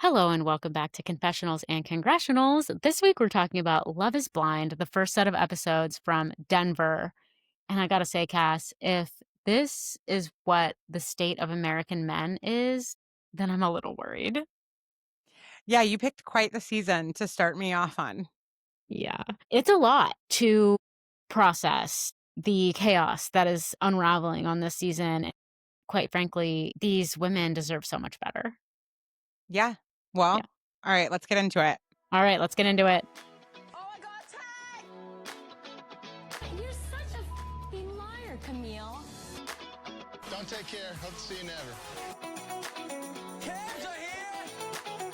Hello and welcome back to Confessionals and Congressionals. This week we're talking about Love is Blind, the first set of episodes from Denver. And I gotta say, Cass, if this is what the state of American men is, then I'm a little worried. Yeah, you picked quite the season to start me off on. Yeah. It's a lot to process the chaos that is unraveling on this season. Quite frankly, these women deserve so much better. Yeah. Yeah. Well, all right, let's get into it. All right, let's get into it. Oh, I got tagged! You're such a f***ing liar, Camille. Don't take care. Hope to see you never. Cabs are here!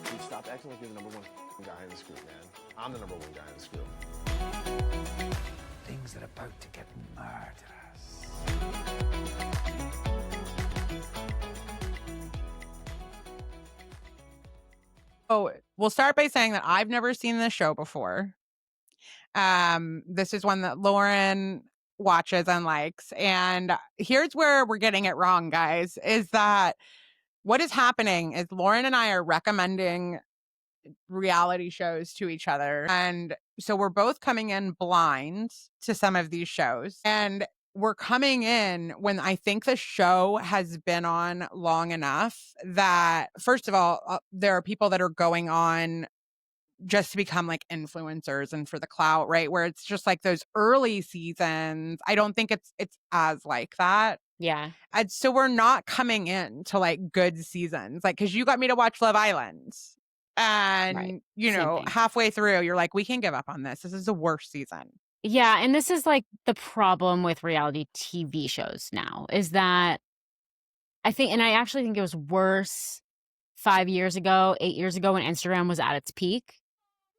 Dude, stop acting like you're the number one guy in this group, man. I'm the number one guy in this group. Things that are about to get murderous. Oh, we'll start by saying that I've never seen this show before. This is one that Lauren watches and likes. And here's where we're getting it wrong, guys, is that what is happening is Lauren and I are recommending reality shows to each other. And so we're both coming in blind to some of these shows. And we're coming in when I think the show has been on long enough that, first of all, there are people that are going on just to become like influencers and for the clout, right? Where it's just like those early seasons. I don't think it's as like that. Yeah. And so we're not coming in to like good seasons, like because you got me to watch Love Island, and Right. Same thing. halfway through, you're like, we can give up on this. This is the worst season. Yeah, and this is like the problem with reality TV shows now is that I think, and I actually think it was worse 5 years ago, 8 years ago when Instagram was at its peak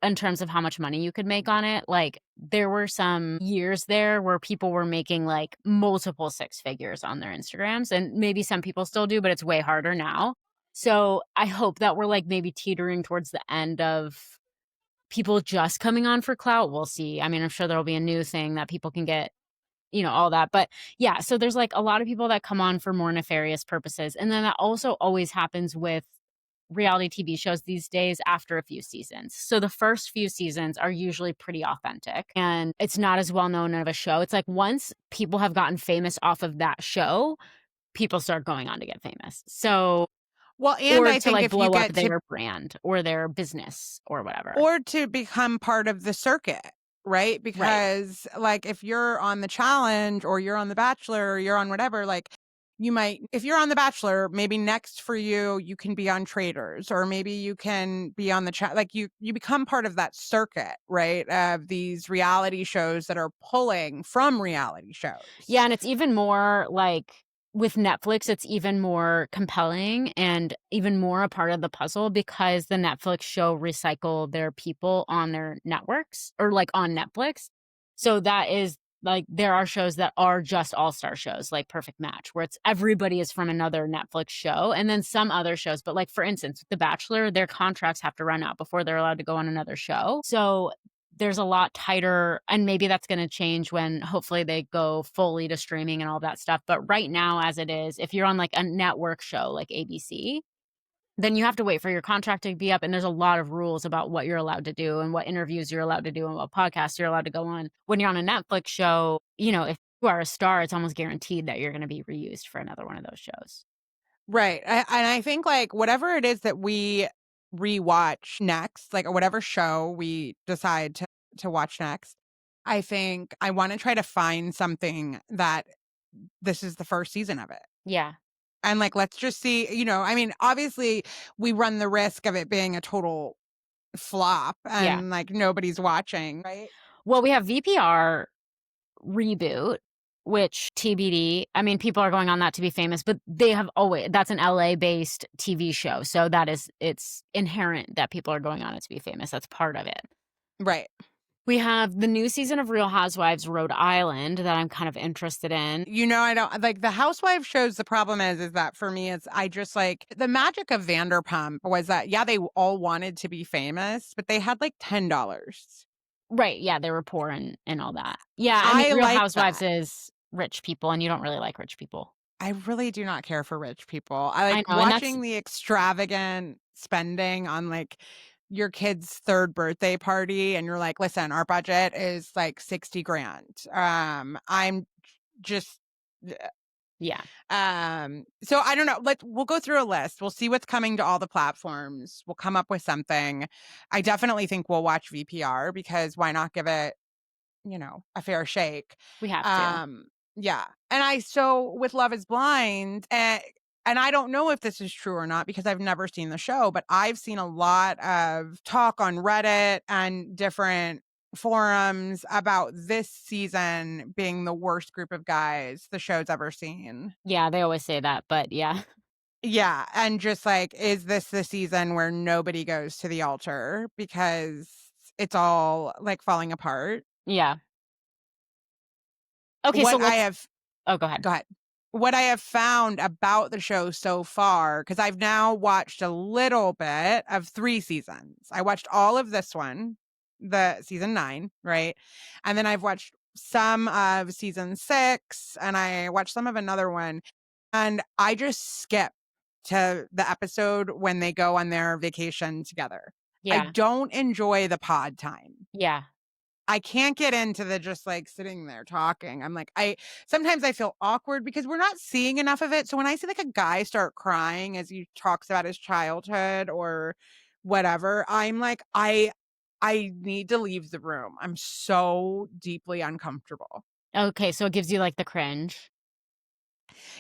in terms of how much money you could make on it. Like there were some years there where people were making like multiple six figures on their Instagrams, and maybe some people still do, but it's way harder now. So I hope that we're like maybe teetering towards the end of people just coming on for clout. We'll see. I mean, I'm sure there'll be a new thing that people can get, all that. But yeah, so there's like a lot of people that come on for more nefarious purposes. And then that also always happens with reality TV shows these days after a few seasons. So the first few seasons are usually pretty authentic and it's not as well known of a show. It's like once people have gotten famous off of that show, people start going on to get famous. So Well, and or I to think like if blow you up get to their brand or their business or whatever. or to become part of the circuit, right? Because like if you're on the challenge or you're on the Bachelor or you're on whatever, like you might, if you're on the Bachelor, maybe next for you, you can be on Traders, or maybe you can be on the chat. Like you become part of that circuit, right? Of these reality shows that are pulling from reality shows. Yeah, and it's even more like with Netflix, it's even more compelling and even more a part of the puzzle because the Netflix show recycle their people on their networks or like on Netflix. So that is like there are shows that are just all-star shows like Perfect Match where it's everybody is from another Netflix show and then some other shows. But like for instance, The Bachelor, their contracts have to run out before they're allowed to go on another show. So there's a lot tighter, and maybe that's going to change when hopefully they go fully to streaming and all that stuff. But right now, as it is, if you're on like a network show like ABC, then you have to wait for your contract to be up. And there's a lot of rules about what you're allowed to do and what interviews you're allowed to do and what podcasts you're allowed to go on. When you're on a Netflix show, if you are a star, it's almost guaranteed that you're going to be reused for another one of those shows. Right. And I think like whatever it is that we rewatch next, like or whatever show we decide to watch next, I think I want to try to find something that this is the first season of it. Yeah. And like let's just see, I mean, obviously we run the risk of it being a total flop Yeah. and like nobody's watching, right? Well, we have VPR reboot, which TBD. I mean, people are going on that to be famous, but that's an LA based TV show. So it's inherent that people are going on it to be famous. That's part of it. Right. We have the new season of Real Housewives Rhode Island that I'm kind of interested in. I don't like the housewife shows. The problem is that for me, it's I just like the magic of Vanderpump was that, yeah, they all wanted to be famous, but they had like $10. Right. Yeah. They were poor and all that. Yeah. I mean, I Real like Housewives that. is rich people and you don't really like rich people. I really do not care for rich people. I like I know, and watching the extravagant spending on like your kid's third birthday party and you're like, listen, our budget is like 60 grand. I'm just Yeah. so I don't know. We'll go through a list. We'll see what's coming to all the platforms. We'll come up with something. I definitely think we'll watch VPR because why not give it, a fair shake. We have to. Yeah. And so with Love is Blind, and I don't know if this is true or not because I've never seen the show, but I've seen a lot of talk on Reddit and different forums about this season being the worst group of guys the show's ever seen. Yeah, they always say that, but yeah. Yeah, and just like, is this the season where nobody goes to the altar because it's all like falling apart? Yeah. Okay, so What I let's have Oh, go ahead. Go ahead. What I have found about the show so far, because I've now watched a little bit of 3 seasons. I watched all of this one, the season 9, right? And then I've watched some of season 6, and I watched some of another one, and I just skip to the episode when they go on their vacation together. I Yeah. don't enjoy the pod time. Yeah. I can't get into the just like sitting there talking. I'm like, sometimes I feel awkward because we're not seeing enough of it. So when I see like a guy start crying as he talks about his childhood or whatever, I'm like, I need to leave the room. I'm so deeply uncomfortable. Okay, so it gives you like the cringe.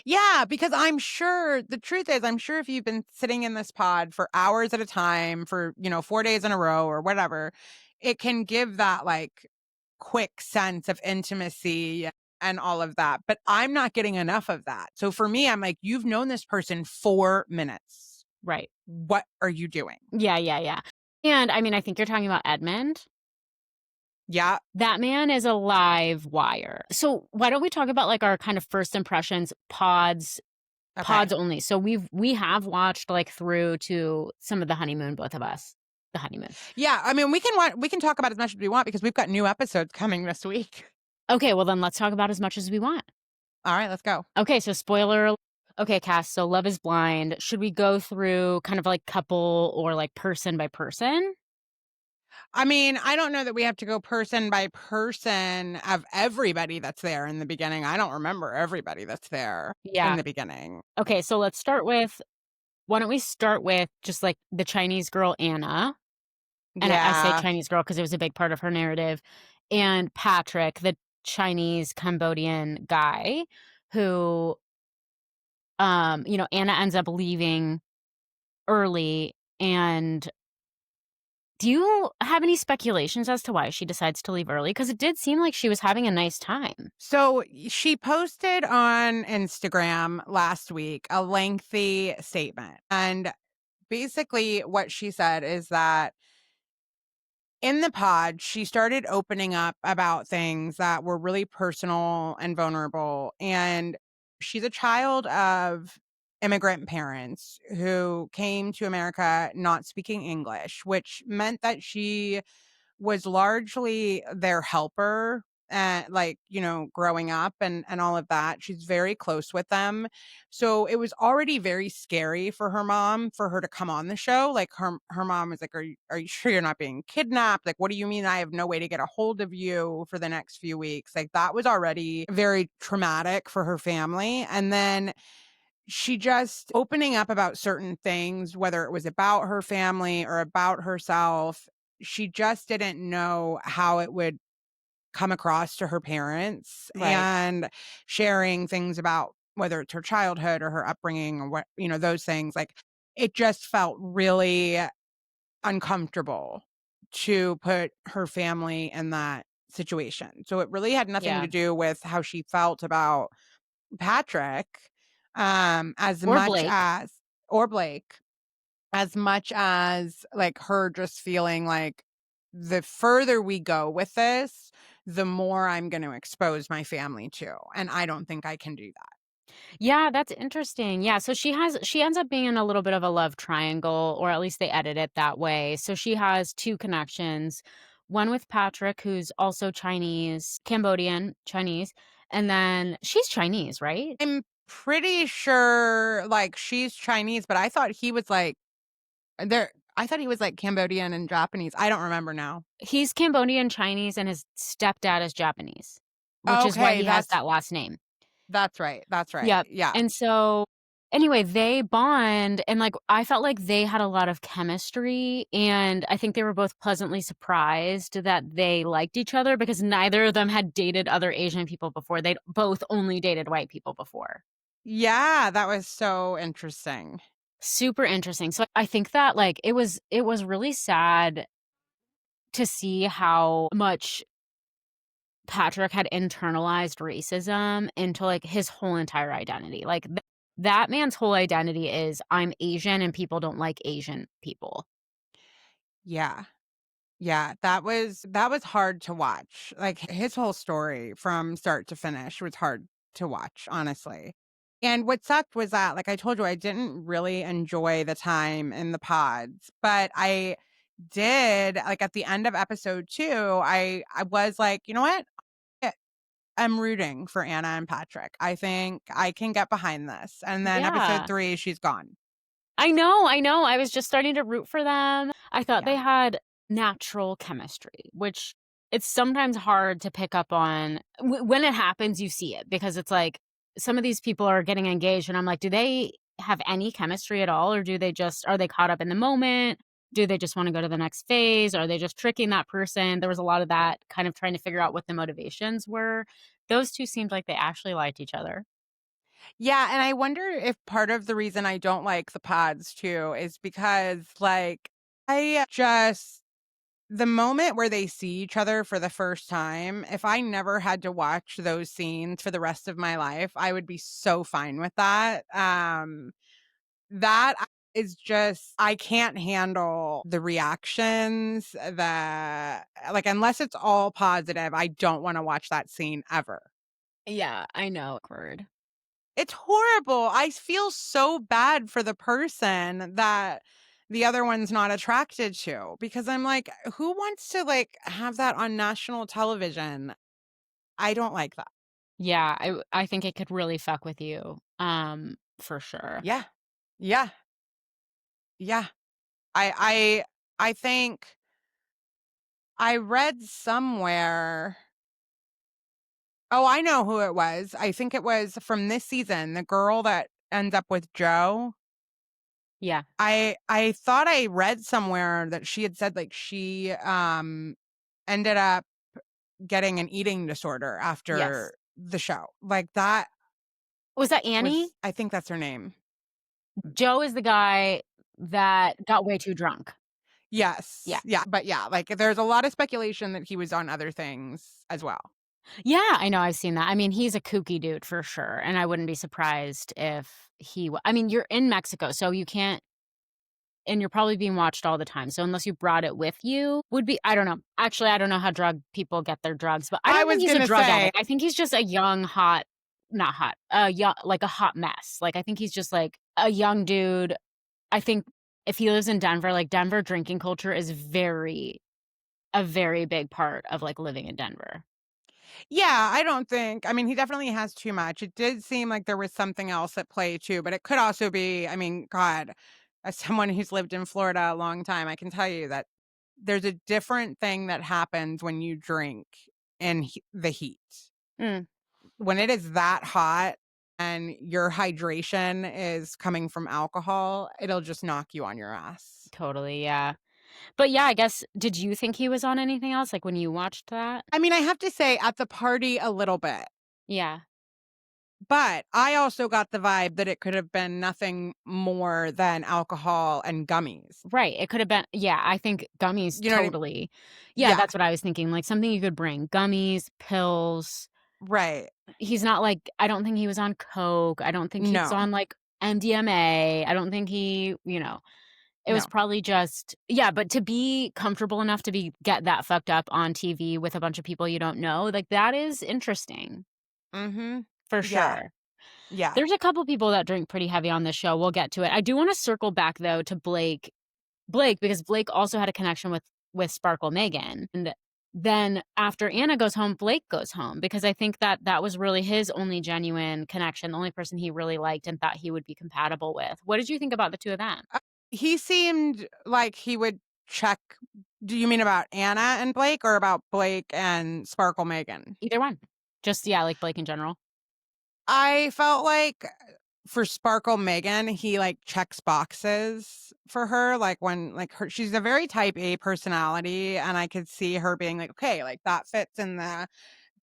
Yeah, because I'm sure the truth is, I'm sure if you've been sitting in this pod for hours at a time for, 4 days in a row or whatever, it can give that like quick sense of intimacy and all of that. But I'm not getting enough of that. So for me, I'm like, you've known this person 4 minutes. Right. What are you doing? Yeah, yeah, yeah. And I mean, I think you're talking about Edmund. Yeah. That man is a live wire. So why don't we talk about like our kind of first impressions, pods Okay. only. So we have watched like through to some of the honeymoon, both of us. The honeymoon. Yeah. I mean, we can talk about as much as we want because we've got new episodes coming this week. Okay, well then let's talk about as much as we want. All right, let's go. Okay, so spoiler. Okay, Cass, so Love is Blind. Should we go through kind of like couple or like person by person? I mean, I don't know that we have to go person by person of everybody that's there in the beginning. I don't remember everybody that's there in Yeah. the beginning. Okay, so why don't we start with just like the Chinese girl, Anna? And I say Chinese girl because it was a big part of her narrative. And Patrick, the Chinese Cambodian guy who, Anna ends up leaving early. And do you have any speculations as to why she decides to leave early? Because it did seem like she was having a nice time. So she posted on Instagram last week a lengthy statement. And basically, what she said is that in the pod, she started opening up about things that were really personal and vulnerable. And she's a child of immigrant parents who came to America not speaking English, which meant that she was largely their helper like growing up and all of that. She's very close with them, so it was already very scary for her mom for her to come on the show. Like her mom was like, are you sure you're not being kidnapped? Like, what do you mean I have no way to get a hold of you for the next few weeks? Like, that was already very traumatic for her family. And then she just opening up about certain things, whether it was about her family or about herself, she just didn't know how it would come across to her parents. Right. And sharing things about whether it's her childhood or her upbringing or what, those things, like it just felt really uncomfortable to put her family in that situation. So it really had nothing Yeah. to do with how she felt about Patrick, as Or much Blake. as or Blake, as much as like her just feeling like the further we go with this, the more I'm going to expose my family to, and I don't think I can do that. Yeah, that's interesting. Yeah, so she ends up being in a little bit of a love triangle, or at least they edit it that way. So she has 2 connections. One with Patrick, who's also Chinese, Cambodian, Chinese, and then she's Chinese, right? I'm pretty sure like she's Chinese, but I thought he was like I thought he was like Cambodian and Japanese. I don't remember now. He's Cambodian, Chinese, and his stepdad is Japanese, which is why Okay, he has that last name. that's right. That's right. Yep. Yeah. And so anyway, they bond and like I felt like they had a lot of chemistry and I think they were both pleasantly surprised that they liked each other because neither of them had dated other Asian people before. They'd both only dated white people before. Yeah, that was so interesting. Super interesting. So I think that like it was really sad to see how much Patrick had internalized racism into like his whole entire identity. Like that man's whole identity is I'm Asian and people don't like Asian people. Yeah. Yeah, that was hard to watch. Like his whole story from start to finish was hard to watch, honestly. And what sucked was that, like I told you, I didn't really enjoy the time in the pods, but I did like at the end of episode 2, I was like, you know what? I'm rooting for Anna and Patrick. I think I can get behind this. And then episode Yeah. 3, she's gone. I know. I was just starting to root for them. I thought they Yeah. had natural chemistry, which it's sometimes hard to pick up on. When it happens, you see it because it's like some of these people are getting engaged, and I'm like, do they have any chemistry at all, or are they caught up in the moment? Do they just want to go to the next phase? Are they just tricking that person? There was a lot of that kind of trying to figure out what the motivations were. Those two seemed like they actually liked each other. Yeah, and I wonder if part of the reason I don't like the pods too is because like I just the moment where they see each other for the first time, if I never had to watch those scenes for the rest of my life, I would be so fine with that. That is just I can't handle the reactions that like unless it's all positive, I don't want to watch that scene ever. Yeah, I know. Awkward. It's horrible. I feel so bad for the person that the other one's not attracted to because I'm like, who wants to like have that on national television? I don't like that. Yeah, I think it could really fuck with you. For sure. Yeah. Yeah. Yeah. I think I read somewhere. Oh, I know who it was. I think it was from this season, the girl that ends up with Joe. Yeah. I thought I read somewhere that she had said like she ended up getting an eating disorder Yes. after the show. Like that Was that Annie? was I think that's her name. Joe is the guy that got way too drunk. Yes. Yeah. Yeah, but yeah, like there's a lot of speculation that he was on other things as well. Yeah, I know, I've seen that. I mean, he's a kooky dude for sure, and I wouldn't be surprised if I mean, you're in Mexico, so you can't and you're probably being watched all the time, so unless you brought it with you, would be I don't know. Actually, I don't know how drug people get their drugs, but I I don't think was he's a gonna drug say addict. I think he's just a young, hot not hot, young like a hot mess. Like, I think he's just, like, a young dude. I think if he lives in Denver, like, Denver drinking culture is a very big part of, like, living in Denver. yeah, I mean, he definitely has too much. It did seem like there was something else at play too, but it could also be, I mean, God, as someone who's lived in Florida a long time, I can tell you that there's a different thing that happens when you drink in the heat. Mm, When it is that hot and your hydration is coming from alcohol, it'll just knock you on your ass. totally, yeah. But, yeah, I guess did you think he was on anything else, like, when you watched that? I mean, I have to say at the party a little bit, Yeah. but I also got the vibe that it could have been nothing more than alcohol and gummies. Right, it could have been yeah, I think gummies You know what I totally. Yeah, Yeah, that's what I was thinking, like, something you could bring, gummies, pills. right. He's not, like I don't think he was on coke, I don't think he was No, on, like, MDMA, I don't think it was no. probably just yeah, but to be comfortable enough to get that fucked up on TV with a bunch of people you don't know, like, that is interesting, Mhm. for Yeah, sure. yeah. There's a couple people that drink pretty heavy on this show, we'll get to it. I do wanna circle back, though, to Blake, because Blake also had a connection with Sparkle Megan, and then after Anna goes home, Blake goes home, because I think that was really his only genuine connection, the only person he really liked and thought he would be compatible with. What did you think about the 2 of them? He seemed like he would check. Do you mean about Anna and Blake or about Blake and Sparkle Megan? Either one. Just, yeah, like Blake in general. I felt like for Sparkle Megan, he like checks boxes for her. Like when like her, she's a very type A personality, and I could see her being like, okay, like that fits in the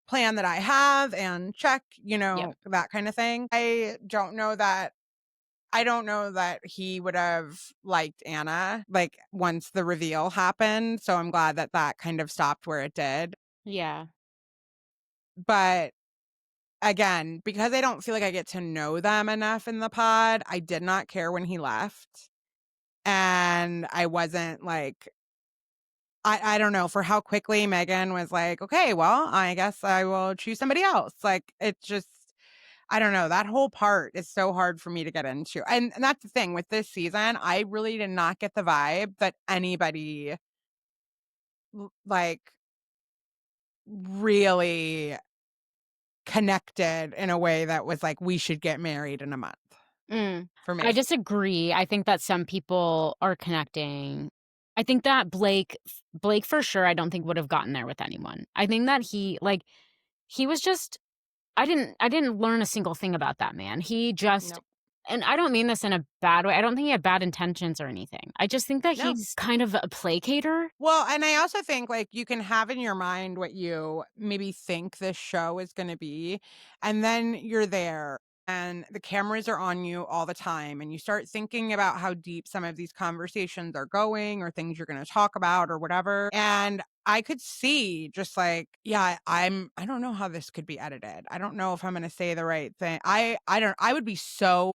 plan that I have, and check, Yep. that kind of thing. I don't know that he would have liked Anna like once the reveal happened. So I'm glad that that kind of stopped where it did. Yeah. But again, because I don't feel like I get to know them enough in the pod, I did not care when he left. And I wasn't like, I don't know, for how quickly Megan was like, okay, well, I guess I will choose somebody else. Like, it's just, I don't know. That whole part is so hard for me to get into. And that's the thing with this season. I really did not get the vibe that anybody like really connected in a way that was like, we should get married in a month Mm. for I me. disagree. I think that some people are connecting. I think that Blake for sure, I don't think would have gotten there with anyone. I think that he was just I didn't learn a single thing about that man. He just No. and I don't mean this in a bad way. I don't think he had bad intentions or anything. I just think that No. he's kind of a placater. Well, and I also think like you can have in your mind what you maybe think this show is going to be, and then you're there and the cameras are on you all the time, and you start thinking about how deep some of these conversations are going or things you're going to talk about or whatever. And I could see just like, yeah, I don't know how this could be edited. I don't know if I'm going to say the right thing. I would be so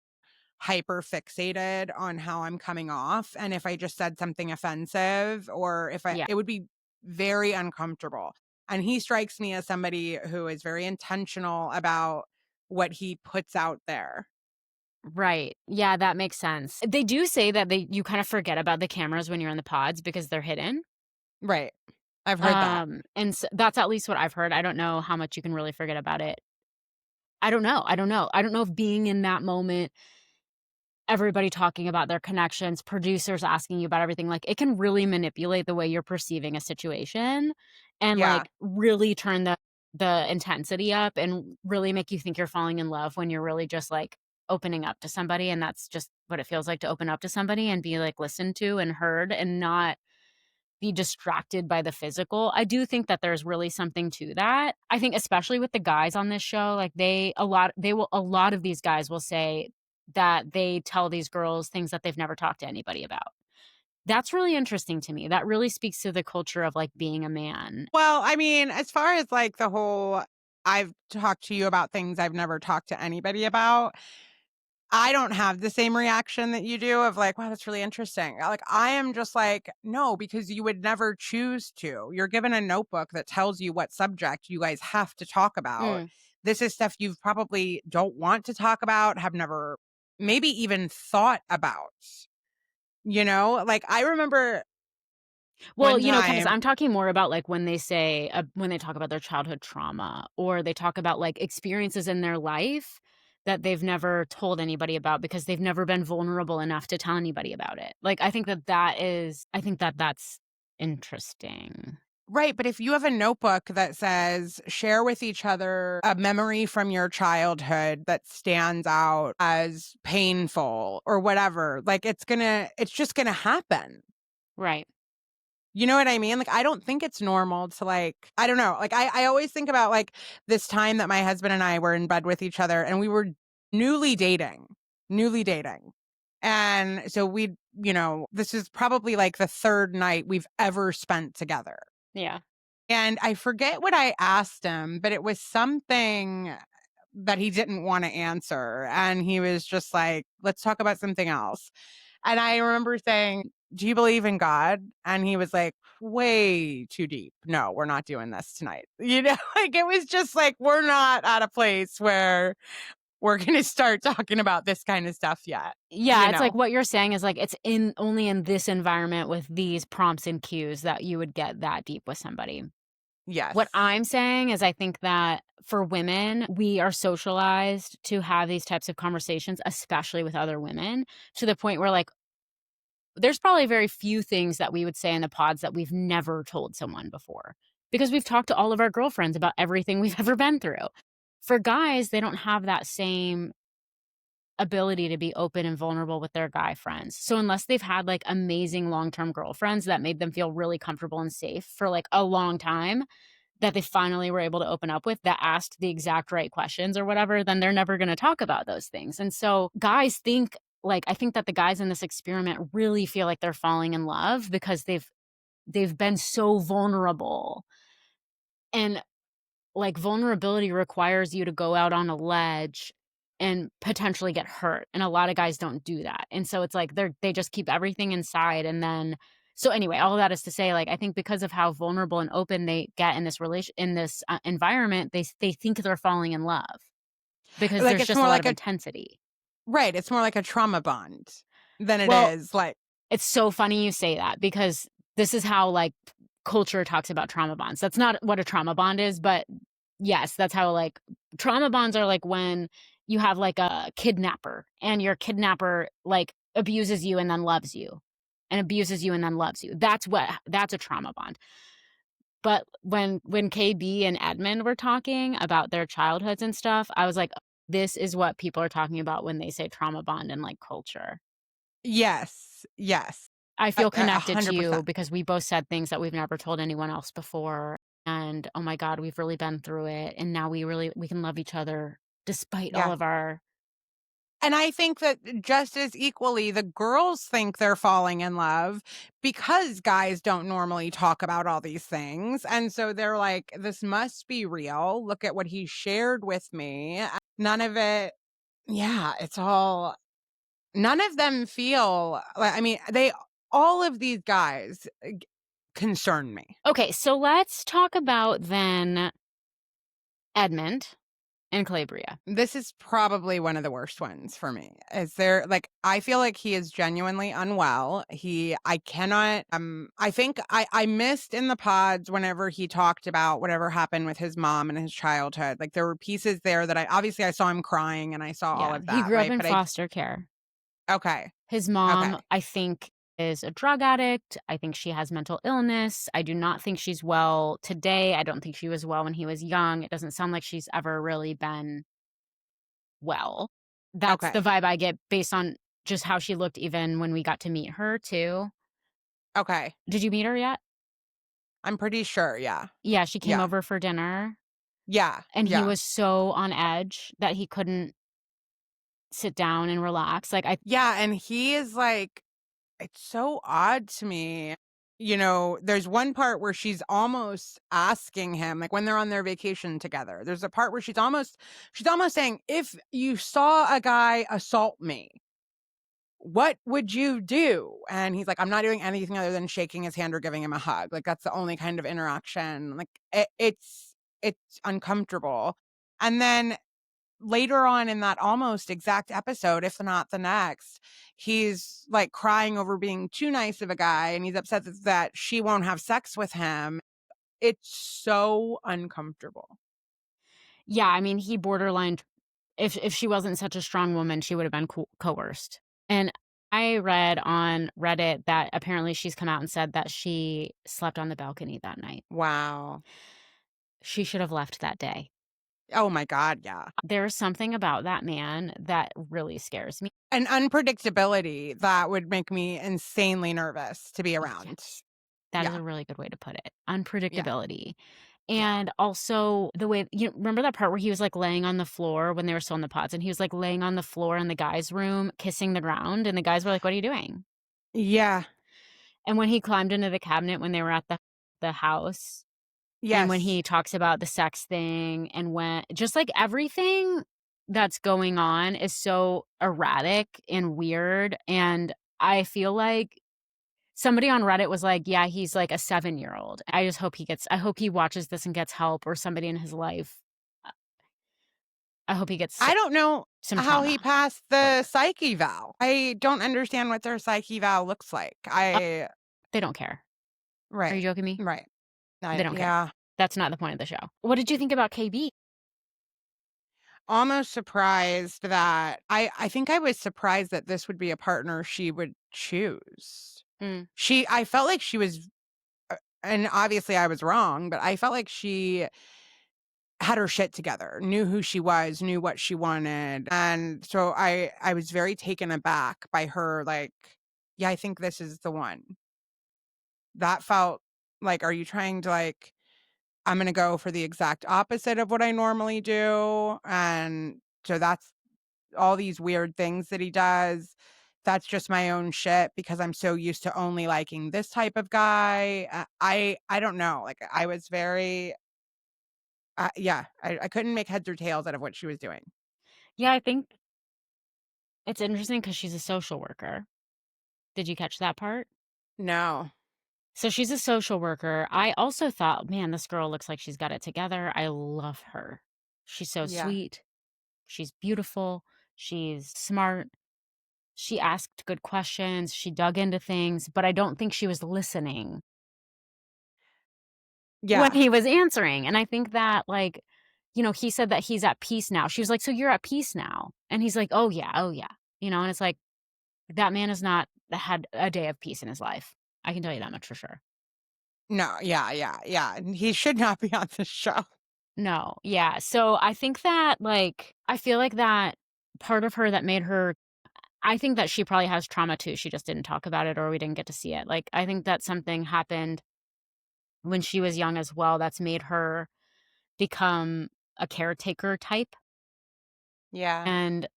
hyper fixated on how I'm coming off. And if I just said something offensive or if Yeah. it would be very uncomfortable. And he strikes me as somebody who is very intentional about what he puts out there. Right. Yeah, that makes sense. They do say that you kind of forget about the cameras when you're in the pods because they're hidden. Right. I've heard that. And that's at least what I've heard. I don't know how much you can really forget about it. I don't know. I don't know if being in that moment, everybody talking about their connections, producers asking you about everything, like it can really manipulate the way you're perceiving a situation and Yeah. like really turn the intensity up and really make you think you're falling in love when you're really just like opening up to somebody, and that's just what it feels like to open up to somebody and be like listened to and heard and not be distracted by the physical. I do think that there's really something to that. I think especially with the guys on this show, like a lot of these guys will say that they tell these girls things that they've never talked to anybody about. That's really interesting to me. That really speaks to the culture of like being a man. Well, I mean, as far as like the whole, I've talked to you about things I've never talked to anybody about. I don't have the same reaction that you do of like, wow, that's really interesting. Like, I am just like, no, because you would never choose to. You're given a notebook that tells you what subject you guys have to talk about. Mm. This is stuff you probably don't want to talk about, have never maybe even thought about. Like I remember Well, one because time, I'm talking more about like when they say when they talk about their childhood trauma or they talk about like experiences in their life that they've never told anybody about because they've never been vulnerable enough to tell anybody about it. Like I think that's interesting. right. But if you have a notebook that says share with each other a memory from your childhood that stands out as painful or whatever, like it's just gonna happen. Right. You know what I mean? Like, I don't think it's normal to like, I don't know. Like, I always think about like this time that my husband and I were in bed with each other and we were newly dating. And so this is probably like the third night we've ever spent together. Yeah. And I forget what I asked him, but it was something that he didn't want to answer. And he was just like, let's talk about something else. And I remember saying, do you believe in God? And he was like, way too deep. No, we're not doing this tonight. Like it was just like, we're not at a place where we're going to start talking about this kind of stuff yet. Yeah, it's like what you're saying is like it's only in this environment with these prompts and cues that you would get that deep with somebody. Yes. What I'm saying is I think that for women, we are socialized to have these types of conversations, especially with other women, to the point where like there's probably very few things that we would say in the pods that we've never told someone before because we've talked to all of our girlfriends about everything we've ever been through. For guys, they don't have that same ability to be open and vulnerable with their guy friends. So unless they've had like amazing long-term girlfriends that made them feel really comfortable and safe for like a long time, that they finally were able to open up with, that asked the exact right questions or whatever, then they're never going to talk about those things. And so guys think like, I think that the guys in this experiment really feel like they're falling in love because they've been so vulnerable. And like vulnerability requires you to go out on a ledge and potentially get hurt. And a lot of guys don't do that. And so it's like they just keep everything inside. And then, so anyway, all of that is to say, like, I think because of how vulnerable and open they get in this environment, they think they're falling in love because Like there's it's just a more lot like of a intensity. right. It's more like a trauma bond than it Well, is like it's so funny you say that because this is how like culture talks about trauma bonds. That's not what a trauma bond is, but yes, that's how like trauma bonds are like when you have like a kidnapper and your kidnapper like abuses you and then loves you and abuses you and then loves you. That's a trauma bond. But when KB and Edmund were talking about their childhoods and stuff, I was like, this is what people are talking about when they say trauma bond in like culture. yes, yes. I feel connected to you 100%. because we both said things that we've never told anyone else before. And oh my God, we've really been through it. And now we can love each other despite all Yeah. of our. And I think that just as equally, the girls think they're falling in love because guys don't normally talk about all these things. And so they're like, this must be real. Look at what he shared with me. None of it, yeah, it's all, none of them feel like, I mean, all of these guys concern me. Okay, so let's talk about then Edmund and Calabria. This is probably one of the worst ones for me. Is there like I feel like he is genuinely unwell. I cannot I think I missed in the pods whenever he talked about whatever happened with his mom and his childhood. Like there were pieces there that I saw him crying and I saw all Yeah, of he that, grew up right? in But foster care. okay. His mom, Okay. I think, is a drug addict. I think she has mental illness. I do not think she's well today. I don't think she was well when he was young. It doesn't sound like she's ever really been well. That's the Okay. vibe I get based on just how she looked even when we got to meet her too. Okay. Did you meet her yet? I'm pretty sure, yeah. Yeah, she came Yeah. over for dinner Yeah. and he Yeah. was so on edge that he couldn't sit down and relax. Like Yeah, and he is like it's so odd to me. You know, there's one part where she's almost asking him, like when they're on their vacation together. There's a part where she's almost saying, if you saw a guy assault me, what would you do? And he's like, I'm not doing anything other than shaking his hand or giving him a hug. Like that's the only kind of interaction. Like it's uncomfortable. And then later on in that almost exact episode, if not the next, he's like crying over being too nice of a guy and he's upset that she won't have sex with him. It's so uncomfortable. yeah, I mean, he borderline if she wasn't such a strong woman, she would have been coerced. And I read on Reddit that apparently she's come out and said that she slept on the balcony that night. Wow. She should have left that day. Oh my God, yeah. There's something about that man that really scares me. An unpredictability that would make me insanely nervous to be around. Yes. That is Yeah. a really good way to put it. Unpredictability. Yeah. And also the way, remember that part where he was like laying on the floor when they were still in the pods and he was like laying on the floor in the guy's room, kissing the ground. And the guys were like, what are you doing? Yeah. And when he climbed into the cabinet when they were at the house, Yes. and when he talks about the sex thing and when just like everything that's going on is so erratic and weird. And I feel like somebody on Reddit was like, yeah, he's like a 7-year-old. I hope he watches this and gets help or somebody in his life. I hope he gets I don't know some how he trauma. passed the psych eval. I don't understand what their psych eval looks like. They don't care. Right. Are you joking me? Right. They don't care. Yeah. That's not the point of the show. What did you think about KB? almost surprised that I think I was surprised that this would be a partner she would choose. Mm. I felt like she was, and obviously I was wrong, but I felt like she had her shit together, knew who she was, knew what she wanted. And so I was very taken aback by her, like, yeah, I think this is the one. That felt like, are you trying to, like, I'm gonna go for the exact opposite of what I normally do? And so that's all these weird things that he does. That's just my own shit because I'm so used to only liking this type of guy. I don't know. Like, I was very, yeah, I couldn't make heads or tails out of what she was doing. Yeah, I think it's interesting because she's a social worker. Did you catch that part? No. So she's a social worker. I also thought, man, this girl looks like she's got it together. I love her. She's so Yeah. sweet. She's beautiful. She's smart. She asked good questions. She dug into things, but I don't think she was listening when Yeah. he was answering. And I think that, like, he said that he's at peace now. She was like, "So you're at peace now?" And he's like, "Oh, yeah. Oh, yeah." And it's like, that man has not had a day of peace in his life. I can tell you that much for sure. No. Yeah. Yeah. Yeah. And he should not be on this show. No. Yeah. So I think that, like, I feel like that part of her that made her, I think that she probably has trauma too. She just didn't talk about it or we didn't get to see it. Like, I think that something happened when she was young as well that's made her become a caretaker type. Yeah. And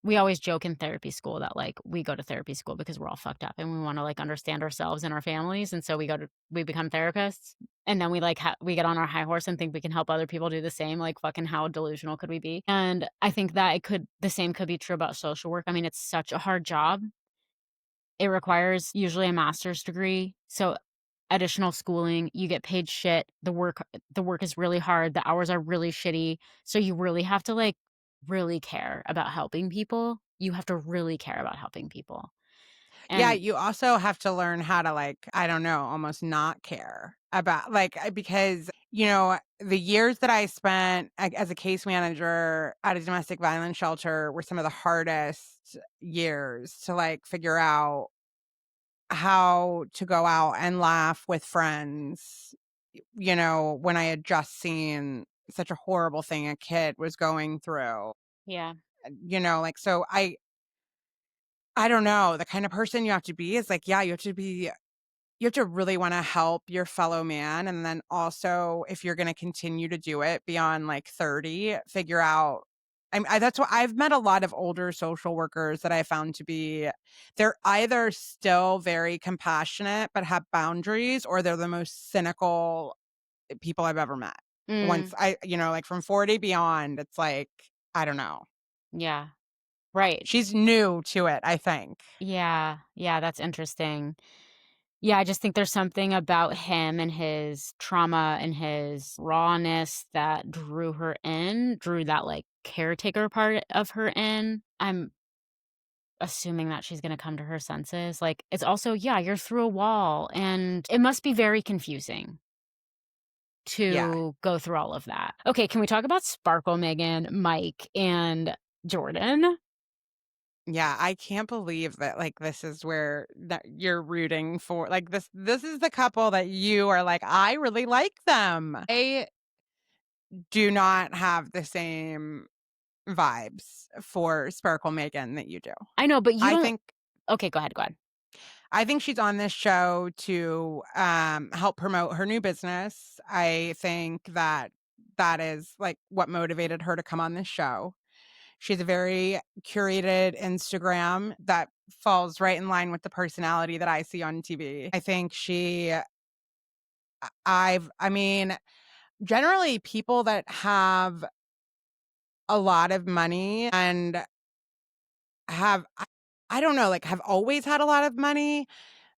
we always joke in therapy school that, like, we go to therapy school because we're all fucked up and we want to, like, understand ourselves and our families. And so we become therapists. And then we, like, we get on our high horse and think we can help other people do the same. Like, fucking how delusional could we be? And I think that the same could be true about social work. I mean, it's such a hard job. It requires usually a master's degree. So additional schooling, you get paid shit. The work is really hard. The hours are really shitty. So you really have to, like, really care about helping people. You have to really care about helping people. Yeah, And you also have to learn how to, like, I don't know, almost not care about, like, because, the years that I spent as a case manager at a domestic violence shelter were some of the hardest years to, like, figure out how to go out and laugh with friends, when I had just seen such a horrible thing a kid was going through, yeah. like, so I don't know, the kind of person you have to be is like, yeah, you have to really wanna help your fellow man, and then also, if you're gonna continue to do it beyond, like, 30, figure out that's why I've met a lot of older social workers that I found to be they're either still very compassionate, but have boundaries, or they're the most cynical people I've ever met. Once Mm, like, from 40 beyond, it's like, I don't know. yeah. Right. She's new to it, I think. Yeah. Yeah, that's interesting. Yeah, I just think there's something about him and his trauma and his rawness that drew that, like, caretaker part of her in. I'm assuming that she's gonna come to her senses. Like, it's also, yeah, you're through a wall, and it must be very confusing Yeah. to go through all of that. Okay, can we talk about Sparkle, Megan, Mike, and Jordan? Yeah, I can't believe that, like, this is where that you're rooting for, like, this is the couple that you are like, "I really like them." I do not have the same vibes for Sparkle Megan that you do. I know, but you I don't. think Okay, go ahead, go ahead. I think she's on this show to, help promote her new business. I think that is, like, what motivated her to come on this show. She has a very curated Instagram that falls right in line with the personality that I see on TV. I think I mean, generally people that have a lot of money and I don't know, like, have always had a lot of money,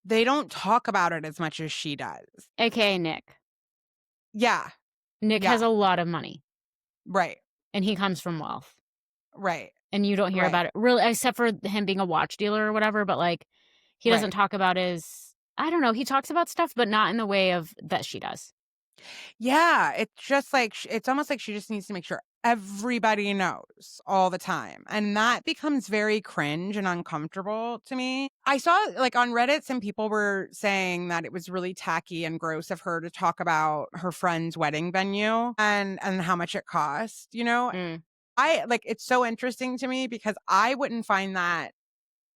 they don't talk about it as much as she does. AKA Nick. Yeah, Nick has yeah, a lot of money, right, and he comes from wealth, right, and you don't hear right, about it really except for him being a watch dealer or whatever, but, like, he doesn't right. talk about his I don't know, he talks about stuff, but not in the way of that she does. Yeah, it's just like it's almost like she just needs to make sure everybody knows all the time. And that becomes very cringe and uncomfortable to me. I saw like on Reddit, some people were saying that it was really tacky and gross of her to talk about her friend's wedding venue and how much it cost, you know? Mm, I like it's so interesting to me because I wouldn't find that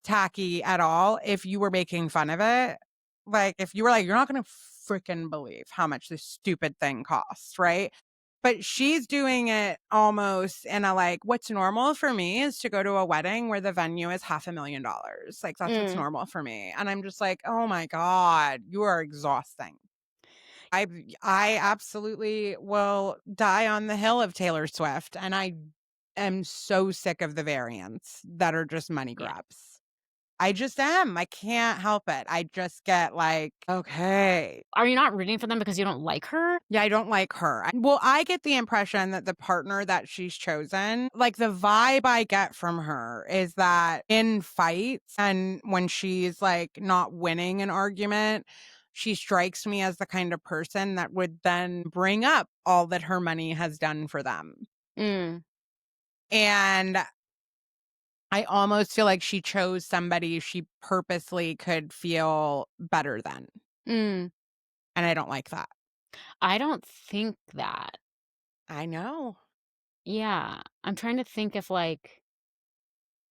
tacky at all if you were making fun of it. Like, if you were like, "You're not gonna freaking believe how much this stupid thing costs," right? But she's doing it almost in a like, what's normal for me is to go to a wedding where the venue is $500,000. Like, that's what's mm. normal for me. And I'm just like, "Oh my god, you are exhausting." I I absolutely will die on the hill of Taylor Swift, and I am so sick of the variants that are just money Yeah. grabs. I just am. I can't help it. I just get like, okay. Are you not rooting for them because you don't like her? Yeah, I don't like her. Well, I get the impression that the partner that she's chosen, like the vibe I get from her is that in fights and when she's like not winning an argument, she strikes me as the kind of person that would then bring up all that her money has done for them. Mm, And I almost feel like she chose somebody she purposely could feel better than. mm. And I don't like that. I don't think that. I know. Yeah. I'm trying to think if, like,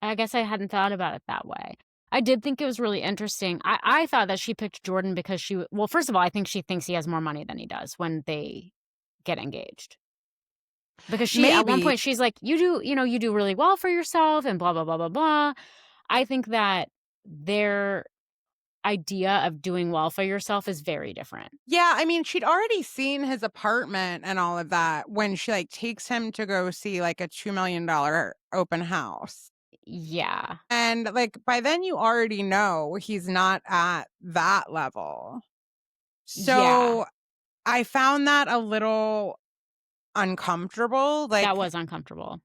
I guess I hadn't thought about it that way. I did think it was really interesting. I thought that she picked Jordan because well, first of all, I think she thinks he has more money than he does when they get engaged. Because at one Maybe. point, she's like, you do really well for yourself and blah, blah, blah, blah, blah. I think that their idea of doing well for yourself is very different. Yeah, I mean, she'd already seen his apartment and all of that when she like takes him to go see like a $2 million open house. Yeah. And like by then you already know he's not at that level. Yeah. So I found that a little uncomfortable. That Like, was uncomfortable.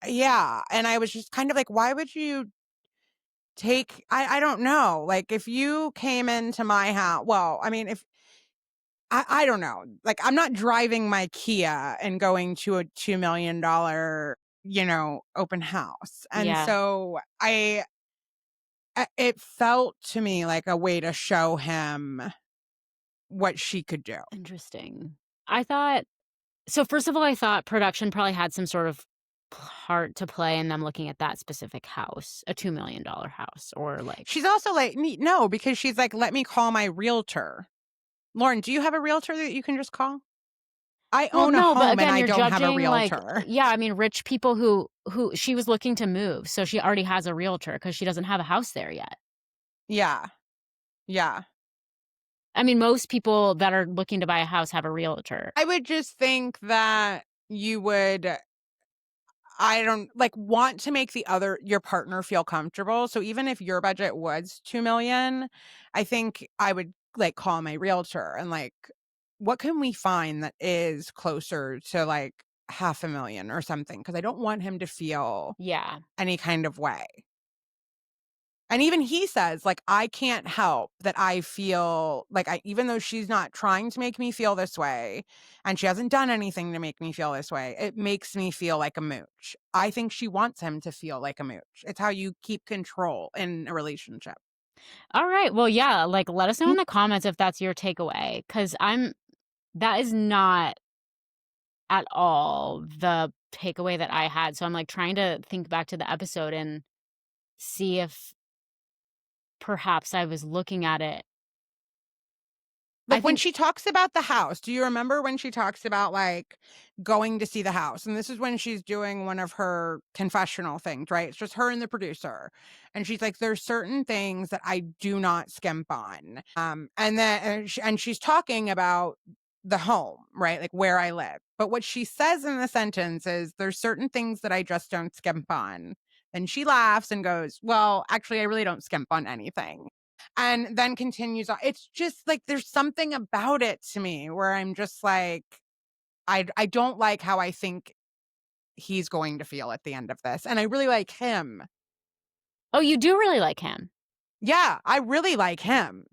yeah. And I was just kind of like, why would you take I don't know. Like if you came into my house, well, I mean, if I don't know. Like I'm not driving my Kia and going to a $2 million, open house. And Yeah. so it felt to me like a way to show him what she could do. Interesting. I thought so first of all, I thought production probably had some sort of part to play in them looking at that specific house, a $2 million house, or like She's also like, no, because she's like, let me call my realtor. Lauren, do you have a realtor that you can just call? I well, own a no, but home and again, I you're don't have a judging like realtor. yeah, I mean, rich people who she was looking to move, so she already has a realtor because she doesn't have a house there yet. Yeah. Yeah. I mean, most people that are looking to buy a house have a realtor. I would just think that you would I don't like want to make your partner feel comfortable. So even if your budget was 2 million, I think I would like call my realtor and like, what can we find that is closer to like 500,000 or something? Cause I don't want him to feel Yeah. any kind of way. And even he says, like, I can't help that I feel like even though she's not trying to make me feel this way and she hasn't done anything to make me feel this way, it makes me feel like a mooch. I think she wants him to feel like a mooch. It's how you keep control in a relationship. All right. Well, yeah, like let us know Mm. in the comments if that's your takeaway cuz that is not at all the takeaway that I had. So I'm like trying to think back to the episode and see if perhaps I was looking at it. I Like when think she talks about the house, do you remember when she talks about like going to see the house? And this is when she's doing one of her confessional things, right? It's just her and the producer. And she's like, there's certain things that I do not skimp on. And she's talking about the home, right? Like where I live. But what she says in the sentence is there's certain things that I just don't skimp on. And she laughs and goes, well, actually, I really don't skimp on anything. And then continues on. It's just like there's something about it to me where I'm just like, I don't like how I think he's going to feel at the end of this. And I really like him. oh, you do really like him. Yeah, I really like him.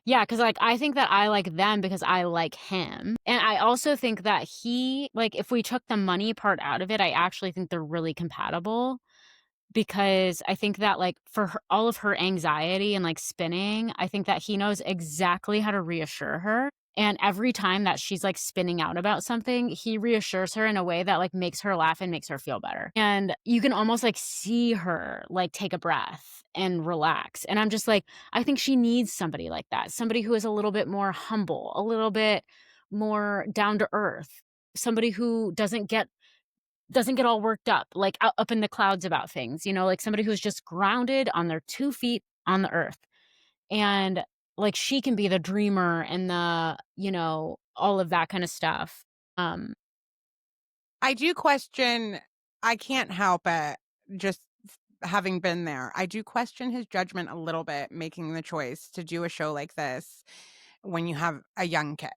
Yeah, because like, I think that I like them because I like him, and I also think that he like, if we took the money part out of it, I actually think they're really compatible because I think that, like, for her all of her anxiety and, like, spinning, I think that he knows exactly how to reassure her, and every time that she's, like, spinning out about something, he reassures her in a way that, like, makes her laugh and makes her feel better, and you can almost, like, see her, like, take a breath and relax, and I'm just like, I think she needs somebody like that, somebody who is a little bit more humble, a little bit more down to earth, somebody who doesn't get all worked up, like, up in the clouds about things, you know, like somebody who's just grounded on their 2 feet on the earth. And, like, she can be the dreamer and the, you know, all of that kinda stuff. Um, I do question, I can't help it, just having been there. I do question his judgment a little bit making the choice to do a show like this when you have a young kid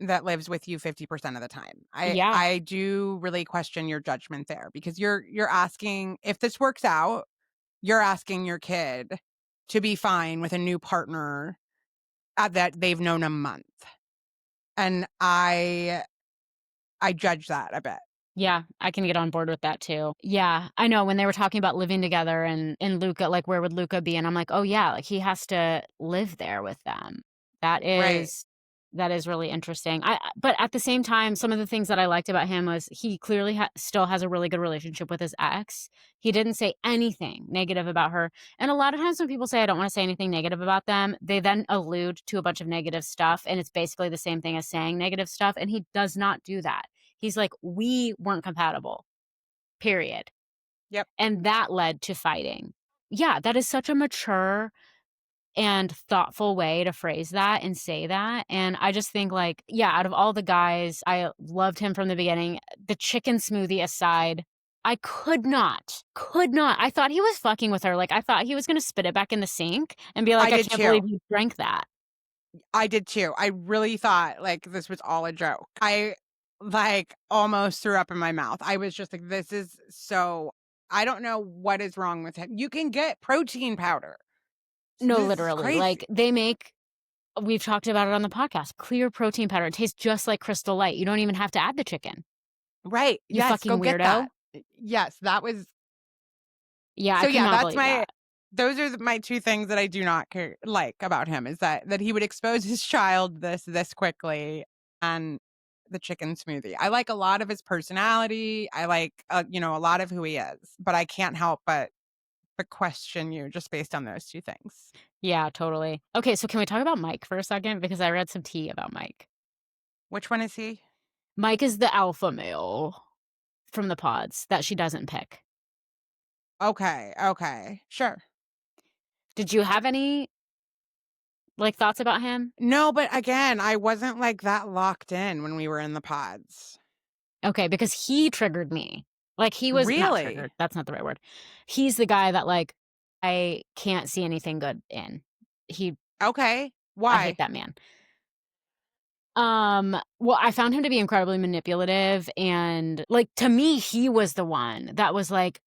that lives with you 50% of the time. yeah, I do really question your judgment there because you're asking, if this works out, you're asking your kid to be fine with a new partner that they've known a month. And I judge that a bit. yeah, I can get on board with that too. Yeah, I know when they were talking about living together and Luca, like, where would Luca be? And I'm like, "Oh, yeah, like, he has to live there with them." That Right. is that is really interesting. But at the same time, some of the things that I liked about him was he clearly still has a really good relationship with his ex. He didn't say anything negative about her, and a lot of times when people say, "I don't wanna say anything negative about them," they then allude to a bunch of negative stuff, and it's basically the same thing as saying negative stuff, and he does not do that. He's like, "We weren't compatible, period." Yep. And that led to fighting. Yeah, that is such a mature and thoughtful way to phrase that and say that, and I just think, like, yeah, out of all the guys, I loved him from the beginning. The chicken smoothie aside, I could not. I thought he was fucking with her, like, I thought he was gonna spit it back in the sink and be I like, "I did can't believe too. you drank that." I did too. I really thought like this was all a joke. I like almost threw up in my mouth. I was just like, this is so, I don't know what is wrong with him. You can get protein powder. No, This is literally, like, crazy. they make we've talked about it on the podcast, clear protein powder. It tastes just like Crystal Light. You don't even have to add the chicken. Right. You Yes, go fucking get weirdo. that. Yes, that was, Yeah, I so could yeah, not that's believe my, that. those are my two things that I do not like about him is that he would expose his child this quickly, and the chicken smoothie. I like a lot of his personality. I like a lot of who he is, but I can't help but question you just based on those two things. Yeah, totally. Okay, so can we talk about Mike for a second? Because I read some tea about Mike. Which one is he? Mike is the alpha male from the pods that she doesn't pick. Okay, okay. Sure. Did you have any, like, thoughts about him? No, but again, I wasn't like that locked in when we were in the pods. Okay, because he triggered me. Like, he was not triggered, Really? that's not the right word. He's the guy that, like, I can't see anything good in. He Okay. I hate Why? that man. Well, I found him to be incredibly manipulative and, like, to me, he was the one that was like,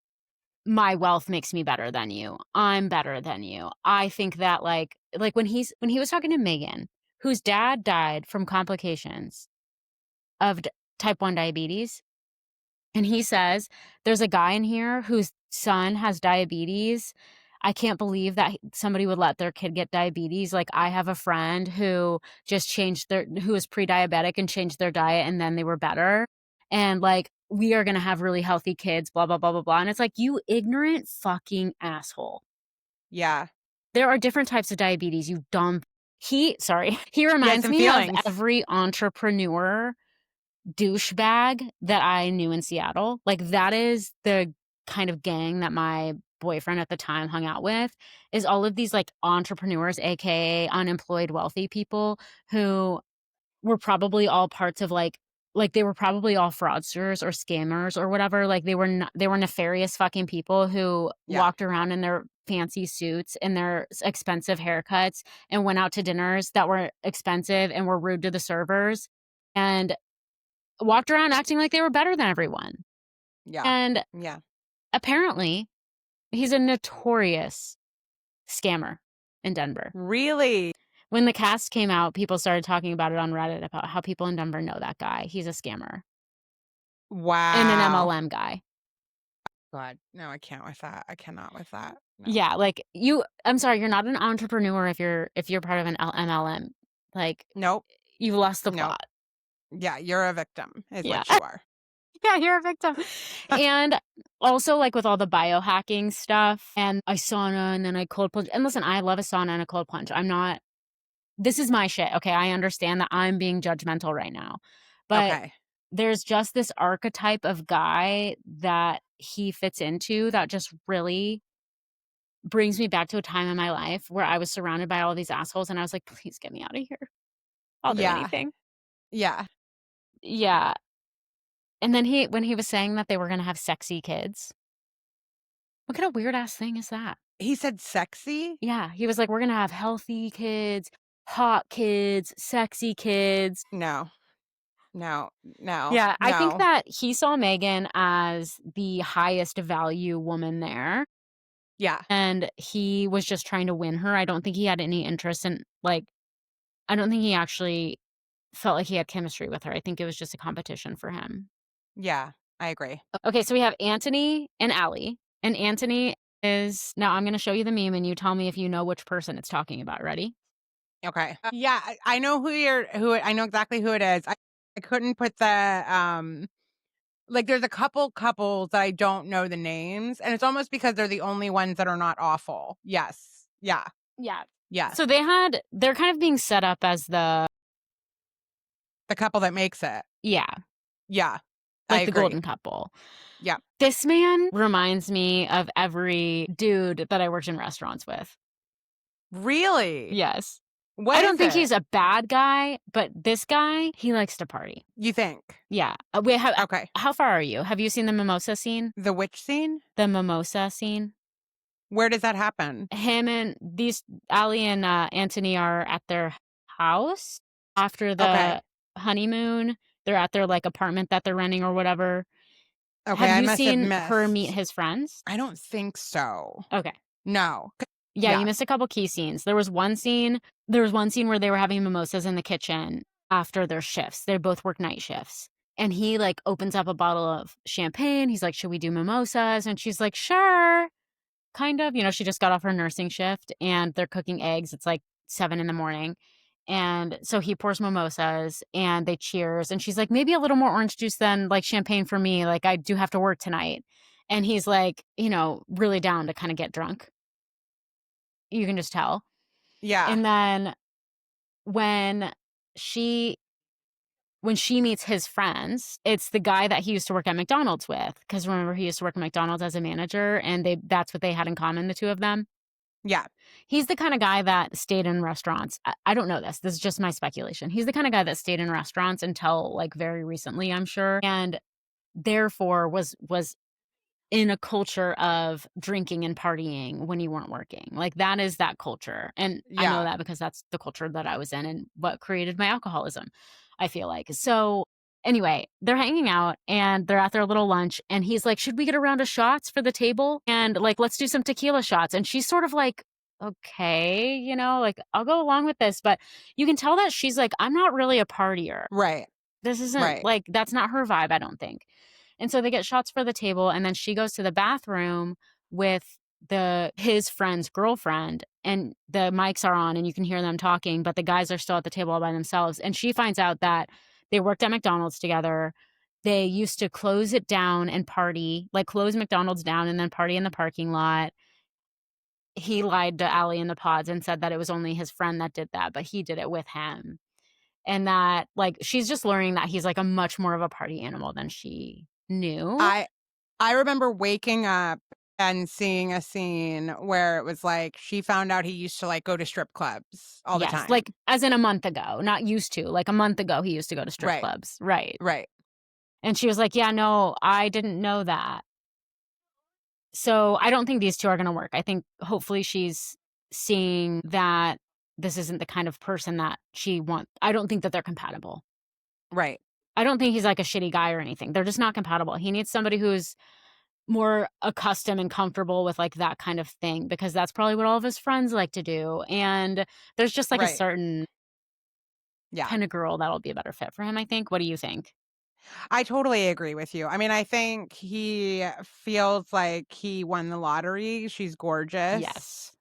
"My wealth makes me better than you. I'm better than you." I think that, like, when he was talking to Megan, whose dad died from complications of type 1 diabetes, and he says, "There's a guy in here whose son has diabetes. I can't believe that somebody would let their kid get diabetes. Like, I have a friend who just who was pre-diabetic and changed their diet, and then they were better. And, like, we are gonna have really healthy kids, blah, blah, blah, blah, blah." And it's like, "You ignorant fucking asshole. Yeah. There are different types of diabetes, you dumb." He He has reminds some me of feelings. every entrepreneur douchebag that I knew in Seattle. Like, that is the kind of gang that my boyfriend at the time hung out with, is all of these, like, entrepreneurs, AKA unemployed wealthy people who were probably all parts of, they were probably all fraudsters or scammers or whatever. Like, they were nefarious fucking people who Yeah. walked around in their fancy suits and their expensive haircuts and went out to dinners that were expensive and were rude to the servers. And walked around acting like they were better than everyone. Yeah. And Yeah. apparently, he's a notorious scammer in Denver. Really? When the cast came out, people started talking about it on Reddit about how people in Denver know that guy. He's a scammer Wow. and an MLM guy. God, no, I can't with that. I cannot with that. No. Yeah, like I'm sorry, you're not an entrepreneur if you're part of an MLM. Like Nope. you've lost the Nope. plot. Yeah, you're a victim, is Yeah. what you are. Yeah, you're a victim. And also, like, with all the biohacking stuff and I sauna and then I cold plunge. And listen, I love a sauna and a cold plunge. This is my shit. Okay, I understand that I'm being judgmental right now. But Okay. there's just this archetype of guy that he fits into that just really brings me back to a time in my life where I was surrounded by all these assholes and I was like, please get me out of here. I'll do Yeah. anything. Yeah. Yeah. And then when he was saying that they were going to have sexy kids, what kind of weird ass thing is that? He said sexy? Yeah. He was like, we're going to have healthy kids, hot kids, sexy kids. No. No. No. Yeah. I think no. that he saw Megan as the highest value woman there. Yeah. And he was just trying to win her. I don't think he had any interest in, like, I don't think he actually felt like he had chemistry with her. I think it was just a competition for him. Yeah. I agree. Okay, so we have Anthony and Allie. And Anthony is, now I'm going to show you the meme and you tell me if you know which person it's talking about. Ready? Okay. Yeah, I know I know exactly who it is. I couldn't put the like there's a couple couples that I don't know the names, and it's almost because they're the only ones that are not awful. Yes. Yeah. Yeah. Yeah. So they're kind of being set up as the couple that makes it. Yeah. Yeah. I Like the agree. golden couple. Yeah. This man reminds me of every dude that I worked in restaurants with. Really? Yes. What I don't is think it? he's a bad guy, but this guy, he likes to party. You think? Yeah. Okay. How far are you? Have you seen the mimosa scene? The witch scene? The mimosa scene? Where does that happen? Him and Allie and Anthony are at their house after the Okay. honeymoon. They're at their like apartment that they're renting or whatever. Okay, Have I you must seen have her missed. meet his friends? I don't think so. Okay. No. Yeah, Yeah. you missed a couple key scenes. There was one scene where they were having mimosas in the kitchen after their shifts. They both work night shifts. And he like opens up a bottle of champagne. He's like, "Should we do mimosas?" And she's like, "Sure." Kind of. You know, she just got off her nursing shift and they're cooking eggs. It's like 7 a.m. And so he pours mimosas and they cheers. And she's like, "Maybe a little more orange juice than like champagne for me. Like I do have to work tonight." And he's like, you know, really down to kind of get drunk. You can just tell. Yeah. And then when she meets his friends, it's the guy that he used to work at McDonald's with. Because remember, he used to work at McDonald's as a manager, and that's what they had in common, the two of them. Yeah. He's the kind of guy that stayed in restaurants. I don't know this. This is just my speculation. He's the kind of guy that stayed in restaurants until like very recently, I'm sure, and therefore was in a culture of drinking and partying when you weren't working. Like that is that culture. And I know Yeah. that because that's the culture that I was in and what created my alcoholism, I feel like. So anyway, they're hanging out and they're at their little lunch and he's like, "Should we get a round of shots for the table? And like, let's do some tequila shots." And she's sort of like, "Okay, you know, like I'll go along with this." But you can tell that she's like, "I'm not really a partier. Right. This isn't Right. like, that's not her vibe, I don't think." And so they get shots for the table and then she goes to the bathroom with his friend's girlfriend and the mics are on and you can hear them talking, but the guys are still at the table all by themselves. And she finds out that they worked at McDonald's together. They used to close it down and party, like close McDonald's down and then party in the parking lot. He lied to Allie in the pods and said that it was only his friend that did that, but he did it with him. And that like she's just learning that he's like a much more of a party animal than she knew. I remember waking up and seeing a scene where it was like she found out he used to like go to strip clubs all the time. Like as in a month ago, not used to. Like a month ago, he used to go to strip Right. clubs. Right. Right. And she was like, "Yeah, no, I didn't know that." So I don't think these two are going to work. I think hopefully she's seeing that this isn't the kind of person that she wants. I don't think that they're compatible. Right. I don't think he's like a shitty guy or anything. They're just not compatible. He needs somebody who's more accustomed and comfortable with like that kind of thing, because that's probably what all of his friends like to do. And there's just like a Right. certain Yeah. kind of girl that'll be a better fit for him, I think. What do you think? I totally agree with you. I mean, I think he feels like he won the lottery. She's gorgeous, Yes.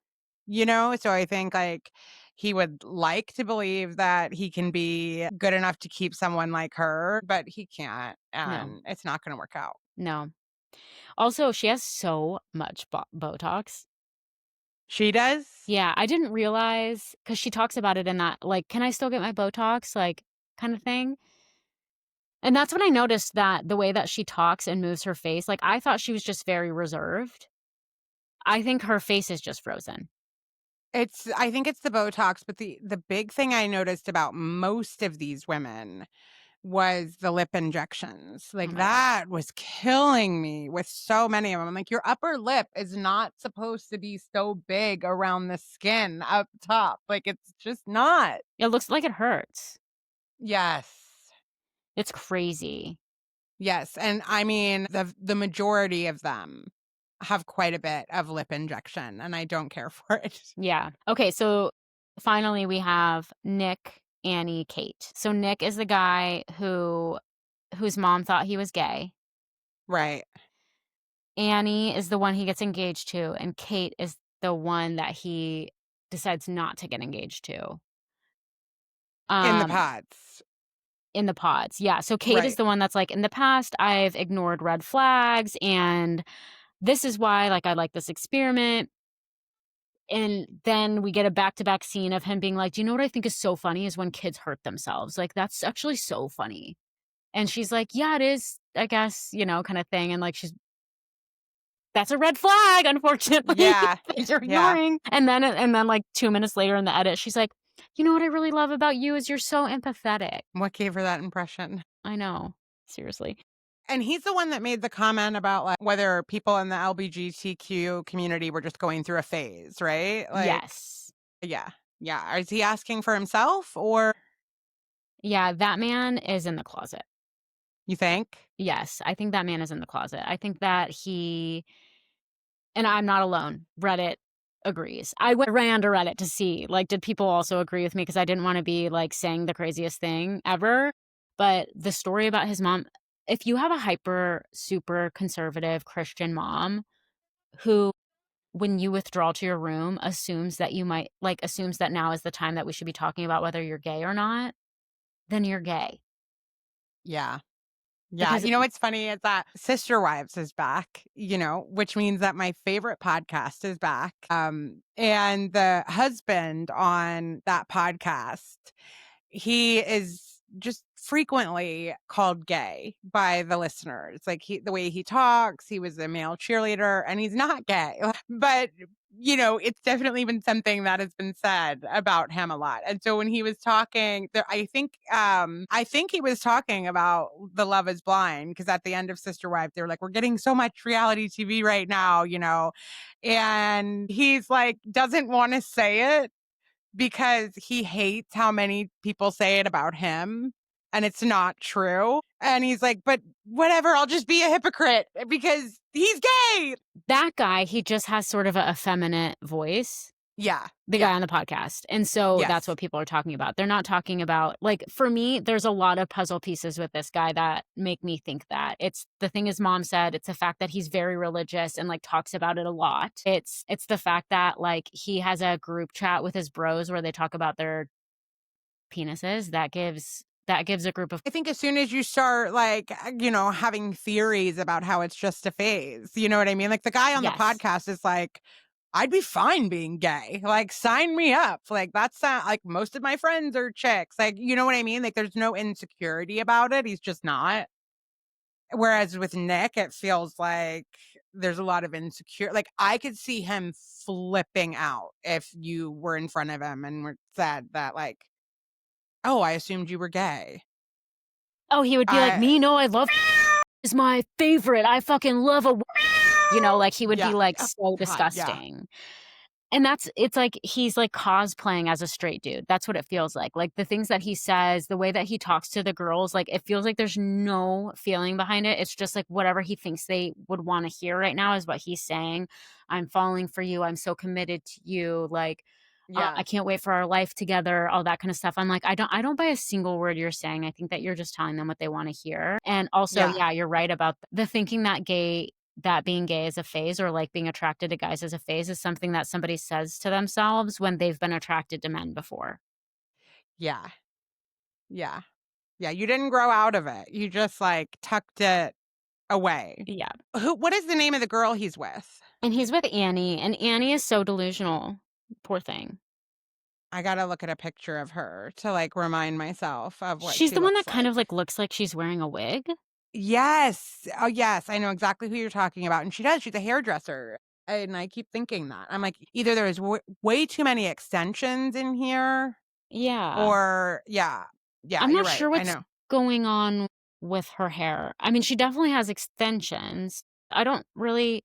so I think like he would like to believe that he can be good enough to keep someone like her, but he can't, No. and it's not going to work out. No. Also, she has so much Botox. She does? Yeah, I didn't realize, because she talks about it in that, like, "Can I still get my Botox?" Like, kind of thing. And that's when I noticed that the way that she talks and moves her face, like, I thought she was just very reserved. I think her face is just frozen. I think it's the Botox, but the big thing I noticed about most of these women was the lip injections. Oh Like my god. that was killing me with so many of them. I'm like, your upper lip is not supposed to be so big around the skin up top. Like it's just not. It looks like it hurts. Yes. It's crazy. Yes. And I mean, the majority of them have quite a bit of lip injection, and I don't care for it. Yeah. Okay, so finally we have Nick, Annie, Kate. So Nick is the guy whose mom thought he was gay. Right. Annie is the one he gets engaged to, and Kate is the one that he decides not to get engaged to. In the Um, pods. in the pods. Yeah. So Kate is Right. the one that's like, in the past, I've ignored red flags, and this is why, like, I like this experiment. And then we get a back-to-back scene of him being like, "Do you know what I think is so funny is when kids hurt themselves. Like, that's actually so funny." And she's like, "Yeah, it is, I guess," kind of thing. And like, that's a red flag, unfortunately, Yeah. that you're Yeah. ignoring. And then like 2 minutes later in the edit, she's like, "You know what I really love about you is you're so empathetic." What gave her that impression? I know. Seriously. And he's the one that made the comment about like whether people in the LGBTQ community were just going through a phase, right? Like, Yes. yeah. Yeah. Is he asking for himself or Yeah, that man is in the closet. you think? Yes, I think that man is in the closet. I think that and I'm not alone. Reddit agrees. I ran to Reddit to see, like, did people also agree with me? Because I didn't want to be like saying the craziest thing ever. But the story about his mom, if you have a hyper, super conservative Christian mom who, when you withdraw to your room, assumes that assumes that now is the time that we should be talking about whether you're gay or not, then you're gay. Yeah. Yeah. Because, What's funny is that Sister Wives is back, which means that my favorite podcast is back. And the husband on that podcast, he is just frequently called gay by the listeners. Like the way he talks, he was a male cheerleader and he's not gay. But it's definitely been something that has been said about him a lot. And so when he was talking there, I think he was talking about the Love is Blind, because at the end of Sister Wives, they were like, we're getting so much reality TV right now, and he's like, doesn't want to say it because he hates how many people say it about him and it's not true. And he's like, but whatever, I'll just be a hypocrite because he's gay. that guy, he just has sort of a effeminate voice, Yeah. the guy on the podcast. And so Yes. that's what people are talking about. They're not talking about, like, for me, there's a lot of puzzle pieces with this guy that make me think that. It's the thing his mom said. It's the fact that he's very religious and like talks about it a lot. It's the fact that like he has a group chat with his bros where they talk about their penises. That gives a group of I think as soon as you start like, having theories about how it's just a phase, you know what I mean? Like the guy on Yes. the podcast is like, I'd be fine being gay. Like, sign me up. Like, that's not like most of my friends are chicks. Like, you know what I mean? Like, there's no insecurity about it. He's just not. Whereas with Nick, it feels like there's a lot of insecure. Like, I could see him flipping out if you were in front of him and said that, like, oh, I assumed you were gay. Oh, he would be like, me? No, I love is my favorite. I fucking love a like he would Yeah. be like Oh, so God, yeah. disgusting. And it's like he's, like, cosplaying as a straight dude. That's what it feels like. Like, the things that he says, the way that he talks to the girls, like, it feels like there's no feeling behind it. It's just, like, whatever he thinks they would wanna hear right now is what he's saying. "I'm falling for you. I'm so committed to you." Like, Yeah. "I can't wait for our life together," all that kinda stuff. I'm like, I don't buy a single word you're saying. I think that you're just telling them what they wanna hear. And also, Yeah. yeah, you're right about the thinking that being gay is a phase or, like, being attracted to guys is a phase is something that somebody says to themselves when they've been attracted to men before. Yeah. Yeah. Yeah. You didn't grow out of it. You just like tucked it away. Yeah. What is the name of the girl he's with? And he's with Annie, and Annie is so delusional. Poor thing. I gotta look at a picture of her to like remind myself of what She's she the one that looks kind like. of, like, looks like she's wearing a wig. Yes. Oh, yes. I know exactly who you're talking about. And she does. She's a hairdresser. And I keep thinking that. I'm like, either there's way too many extensions in here Yeah. or, yeah. Yeah, I'm you're not right. sure I what's know. going on with her hair. I mean, she definitely has extensions. I don't really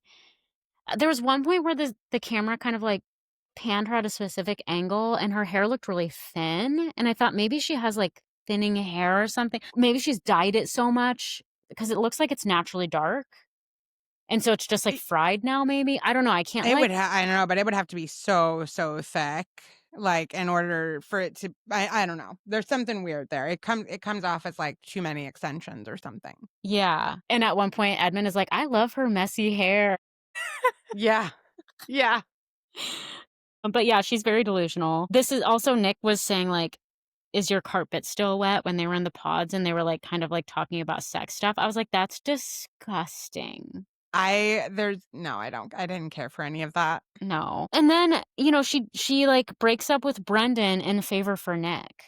there was one point where the camera kind of, like, panned her at a specific angle, and her hair looked really thin, and I thought maybe she has, like, thinning hair or something. Maybe she's dyed it so much because it looks like it's naturally dark, and so it's just, like, It, fried now maybe? I don't know, I can't, it like would, I don't know, but it would have to be so, so thick. Like in order for it to, I don't know. There's something weird there. It comes off as like too many extensions or something. yeah, and at one point, Edmund is like, "I love her messy hair." Yeah. Yeah. But yeah, she's very delusional. This is also Nick was saying, like, "Is your carpet still wet?" when they were in the pods and they were, like, kind of, like, talking about sex stuff. I was like, "That's disgusting." I didn't care for any of that. No. And then, she, like, breaks up with Brendan in favor for Nick.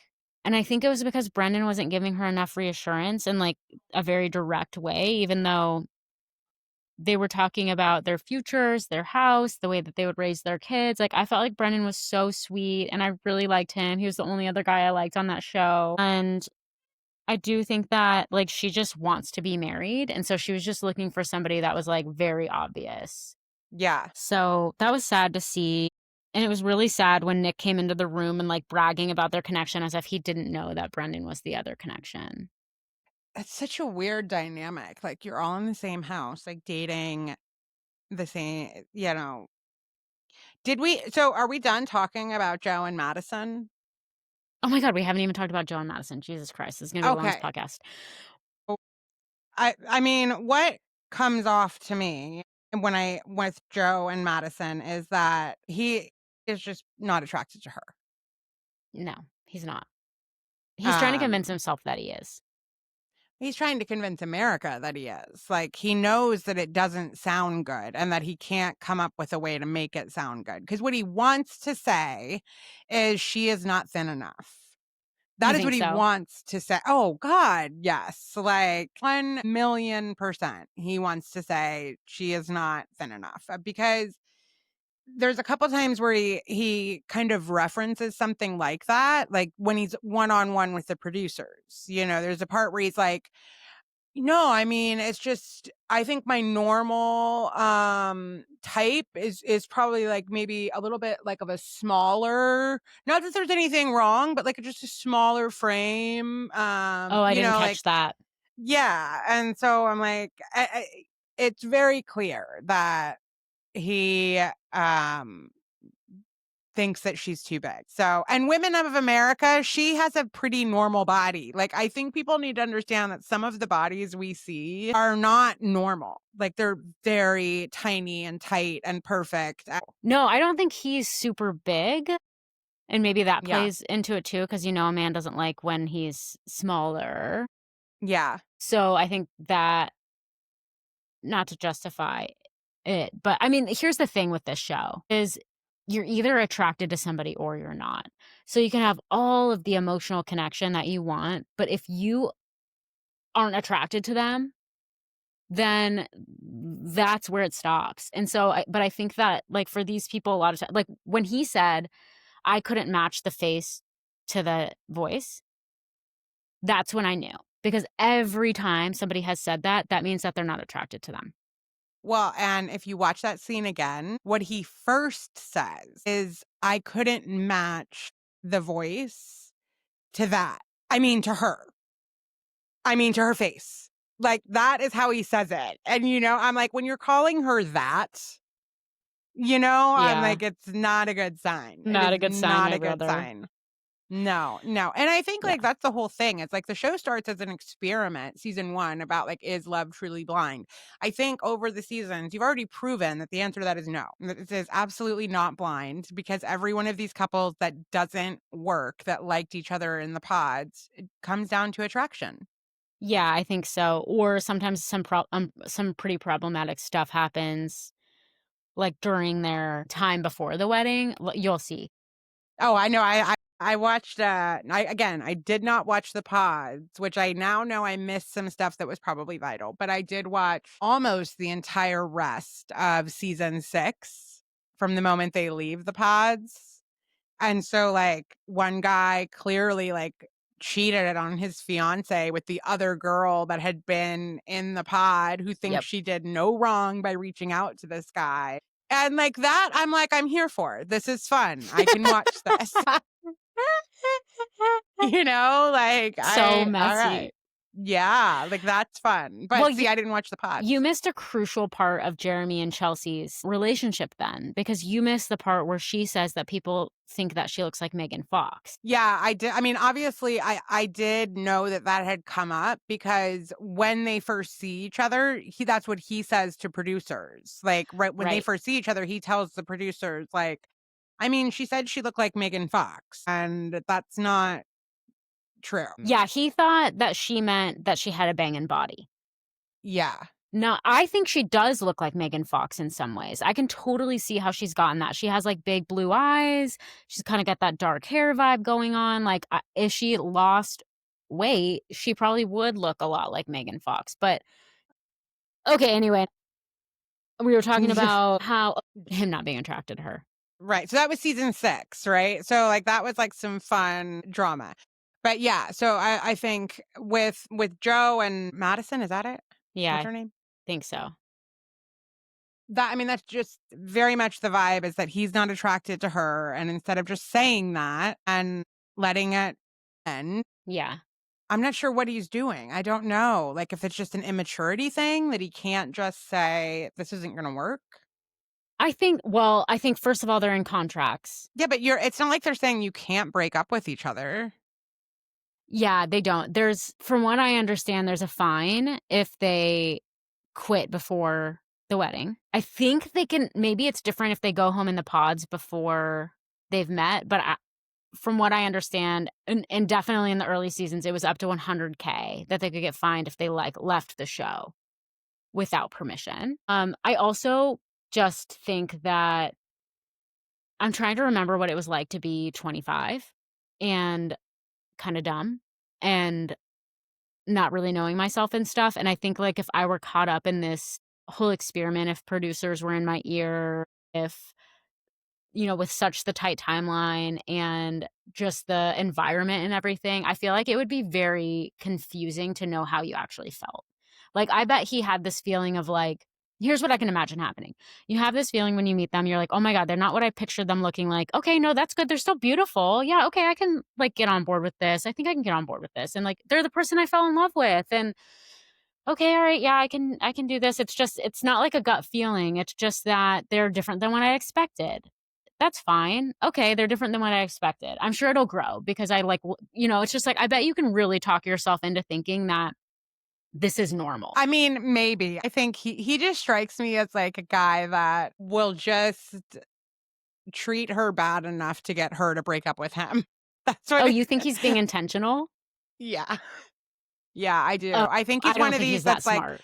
And I think it was because Brendan wasn't giving her enough reassurance in, like, a very direct way, even though they were talking about their futures, their house, the way that they would raise their kids. Like, I felt like Brendan was so sweet, and I really liked him. He was the only other guy I liked on that show. And I do think that, like, she just wants to be married, and so she was just looking for somebody that was, like, very obvious. Yeah. So, that was sad to see, and it was really sad when Nick came into the room and, like, bragging about their connection as if he didn't know that Brendan was the other connection. It's such a weird dynamic. Like you're all in the same house, like dating the same, so are we done talking about Joe and Madison? Oh my god, we haven't even talked about Joe and Madison. Jesus Christ, this is gonna be the longest Okay. podcast. Well, I mean, what comes off to me when I with Joe and Madison is that he is just not attracted to her. No, he's not. He's trying to convince Um himself that he is. He's trying to convince America that he is. Like, he knows that it doesn't sound good and that he can't come up with a way to make it sound good. Because what he wants to say is she is not thin enough. You That is what think he so? wants to say. Oh, God, yes. Like 1,000,000%. He wants to say she is not thin enough because there's a couple times where he kind of references something like that, like when he's one on one with the producers. There's a part where he's like, no, I mean, it's just I think my normal type is probably like maybe a little bit like of a smaller, not that there's anything wrong, but like just a smaller frame. Oh, I didn't Like catch that. yeah. And so I'm like it's very clear that he thinks that she's too big. So, and Women of America, she has a pretty normal body. Like, I think people need to understand that some of the bodies we see are not normal. Like, they're very tiny and tight and perfect. No, I don't think he's super big, and maybe that Yeah. plays into it too, because a man doesn't like when he's smaller. Yeah. So, I think that not to justify it, but, I mean, here's the thing with this show, is you're either attracted to somebody or you're not. So, you can have all of the emotional connection that you want, but if you aren't attracted to them, then that's where it stops. And so I think that, like, for these people, a lot of time, like, when he said, "I couldn't match the face to the voice," that's when I knew. Because every time somebody has said that, that means that they're not attracted to them. Well, and if you watch that scene again, what he first says is, I couldn't match the voice to that. I mean, to her. I mean, to her face. Like, that is how he says it. And, I'm like, when you're calling her that, I'm Yeah. like, it's not a good sign. It Not is a good sign, not my a good brother. sign. No, no. And I think Yeah. like that's the whole thing. It's like the show starts as an experiment, season 1, about like, is love truly blind? I think over the seasons, you've already proven that the answer to that is no. That it is absolutely not blind, because every one of these couples that doesn't work, that liked each other in the pods, it comes down to attraction. Yeah, I think so. Or sometimes some pretty problematic stuff happens, like, during their time before the wedding. You'll see. Oh, I know. I watched I did not watch the pods, which I now know I missed some stuff that was probably vital, but I did watch almost the entire rest of season 6 from the moment they leave the pods. And so like one guy clearly like cheated on his fiance with the other girl that had been in the pod, who thinks Yep. she did no wrong by reaching out to this guy. And like that, I'm like, I'm here for. This is fun. I can watch this. Like So all messy. right. Yeah, like that's fun. But Well, see, I didn't watch the pods. You missed a crucial part of Jeremy and Chelsea's relationship then, because you missed the part where she says that people think that she looks like Megan Fox. Yeah, I did. I mean, obviously, I did know that had come up, because when they first see each other, that's what he says to producers. Like right when they Right. first see each other, he tells the producers, like, I mean, she said she looked like Megan Fox, and that's not true. Yeah, he thought that she meant that she had a banging body. Yeah. No, I think she does look like Megan Fox in some ways. I can totally see how she's gotten that. She has like big blue eyes. She's kind of got that dark hair vibe going on. Like, if she lost weight, she probably would look a lot like Megan Fox. But okay, anyway, we were talking about how him not being attracted to her. Right. So that was season 6, right? So like that was like some fun drama. But yeah, so I think with Joe and Madison, is that it? Yeah, What's I her name? think so. That, I mean, that's just very much the vibe, is that he's not attracted to her. And instead of just saying that and letting it end, Yeah. I'm not sure what he's doing. I don't know. Like if it's just an immaturity thing that he can't just say, this isn't going to work. I think first of all, they're in contracts. Yeah, but it's not like they're saying you can't break up with each other. Yeah, they don't. From what I understand, there's a fine if they quit before the wedding. I think they can, maybe it's different if they go home in the pods before they've met, but from what I understand, and definitely in the early seasons, it was up to $100K that they could get fined if they like left the show without permission. I also just think that I'm trying to remember what it was like to be 25 and kind of dumb and not really knowing myself and stuff. And I think like if I were caught up in this whole experiment, if producers were in my ear, if with such the tight timeline and just the environment and everything, I feel like it would be very confusing to know how you actually felt. Like, I bet he had this feeling of like, here's what I can imagine happening. You have this feeling when you meet them, you're like, oh my God, they're not what I pictured them looking like. Okay, no, that's good. They're still beautiful. Yeah, okay, I can like get on board with this. I think I can get on board with this. And like, they're the person I fell in love with. And okay, all right, yeah, I can do this. It's not like a gut feeling. It's just that they're different than what I expected. That's fine. Okay, they're different than what I expected. I'm sure it'll grow because I like, it's just like, I bet you can really talk yourself into thinking that this is normal. I mean, maybe. I think he just strikes me as like a guy that will just treat her bad enough to get her to break up with him. That's what. Oh, you think he's being intentional? Yeah. Yeah, I do. Oh, I think I he's don't one of think these he's that that's like, smart.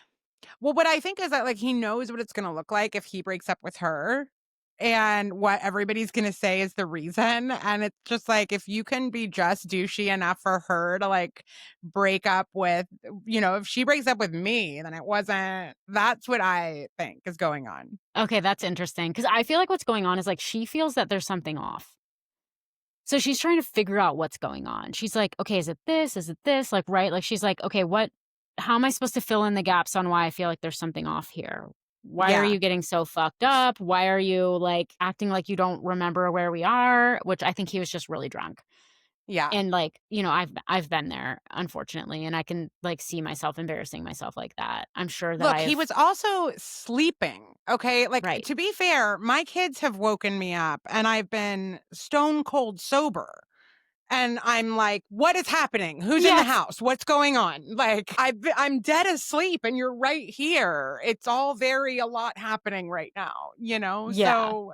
well, what I think is that like he knows what it's going to look like if he breaks up with her, and what everybody's going to say is the reason. And it's just like, if you can be just douchey enough for her to like break up with, if she breaks up with me, then that's what I think is going on. Okay, that's interesting. Because I feel like what's going on is like she feels that there's something off. So she's trying to figure out what's going on. She's like, okay, is it this? Is it this? Like, right? Like, she's like, okay, how am I supposed to fill in the gaps on why I feel like there's something off here? Why are Yeah. you getting so fucked up? Why are you, like, acting like you don't remember where we are? Which I think he was just really drunk. Yeah. And, like, you know, I've been there, unfortunately, and I can, like, see myself embarrassing myself like that. I'm sure that Look, he I've was also sleeping, okay? Like, Right. to be fair, my kids have woken me up and I've been stone cold sober. And I'm like, what is happening? Who's in the Yes. house? What's going on? Like, I'm dead asleep and you're right here. It's all a lot happening right now, you know? Yeah. So,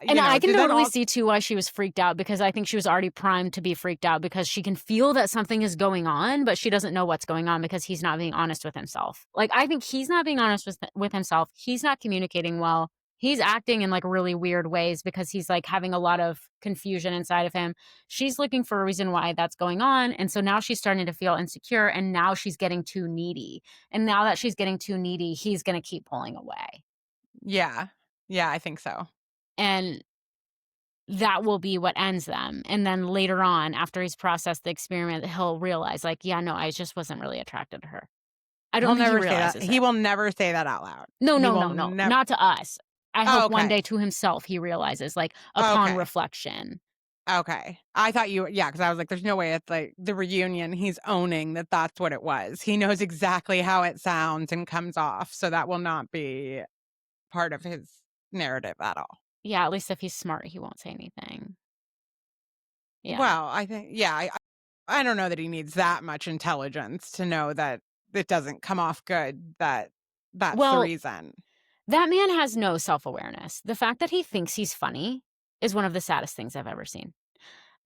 And I can then totally see too why she was freaked out, because I think she was already primed to be freaked out because she can feel that something is going on, but she doesn't know what's going on because he's not being honest with himself. Like, I think he's not being honest with himself. He's not communicating well. He's acting in, like, really weird ways because he's, like, having a lot of confusion inside of him. She's looking for a reason why that's going on, and so now she's starting to feel insecure, and now she's getting too needy. And now that she's getting too needy, he's gonna keep pulling away. yeah. Yeah, I think so. And that will be what ends them. And then later on, after he's processed the experiment, he'll realize, like, yeah, no, I just wasn't really attracted to her. I don't He'll think he never say that. realizes He it. will never say that out loud. No, He no, will no, no. nev- Not to us. I Oh, hope one okay. day to himself he realizes, like, upon Okay. reflection. Okay. I thought yeah, because I was like, there's no way at like the reunion he's owning that that's what it was. He knows exactly how it sounds and comes off. So that will not be part of his narrative at all. Yeah, at least if he's smart, he won't say anything. Yeah. Well, I think, yeah, I don't know that he needs that much intelligence to know that it doesn't come off good, that's the Well, reason. that man has no self-awareness. The fact that he thinks he's funny is one of the saddest things I've ever seen.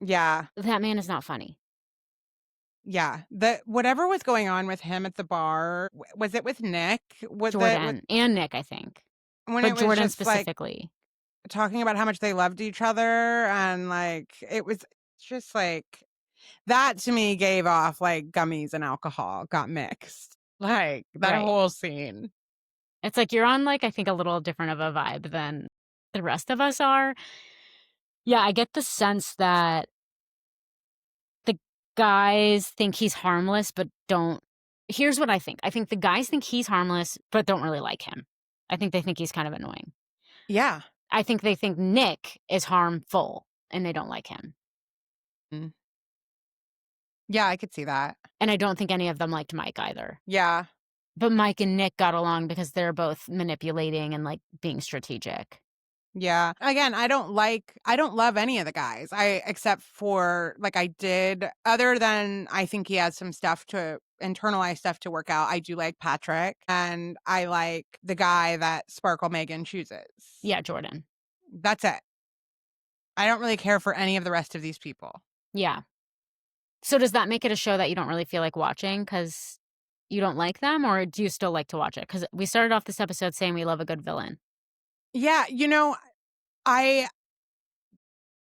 Yeah. That man is not funny. Yeah. Whatever was going on with him at the bar, was it with Nick? Was it Jordan and Nick, I think. when But it was Jordan just like specifically. talking about how much they loved each other and like it was just like that to me gave off like gummies and alcohol got mixed. Like that Right. whole scene. It's like you're on, like, I think a little different of a vibe than the rest of us are. Yeah, I get the sense that the guys think he's harmless, but don't. Here's what I think. I think the guys think he's harmless, but don't really like him. I think they think he's kind of annoying. Yeah. I think they think Nick is harmful and they don't like him. Mm. Yeah, I could see that. And I don't think any of them liked Mike either. Yeah. But Mike and Nick got along because they're both manipulating and, like, being strategic. Yeah. Again, I don't love any of the guys. Except for like I did other than I think he has some internalized stuff to work out. I do like Patrick and I like the guy that Sparkle Megan chooses. Yeah, Jordan. That's it. I don't really care for any of the rest of these people. Yeah. So does that make it a show that you don't really feel like watching because you don't like them, or do you still like to watch it? Because we started off this episode saying we love a good villain. Yeah,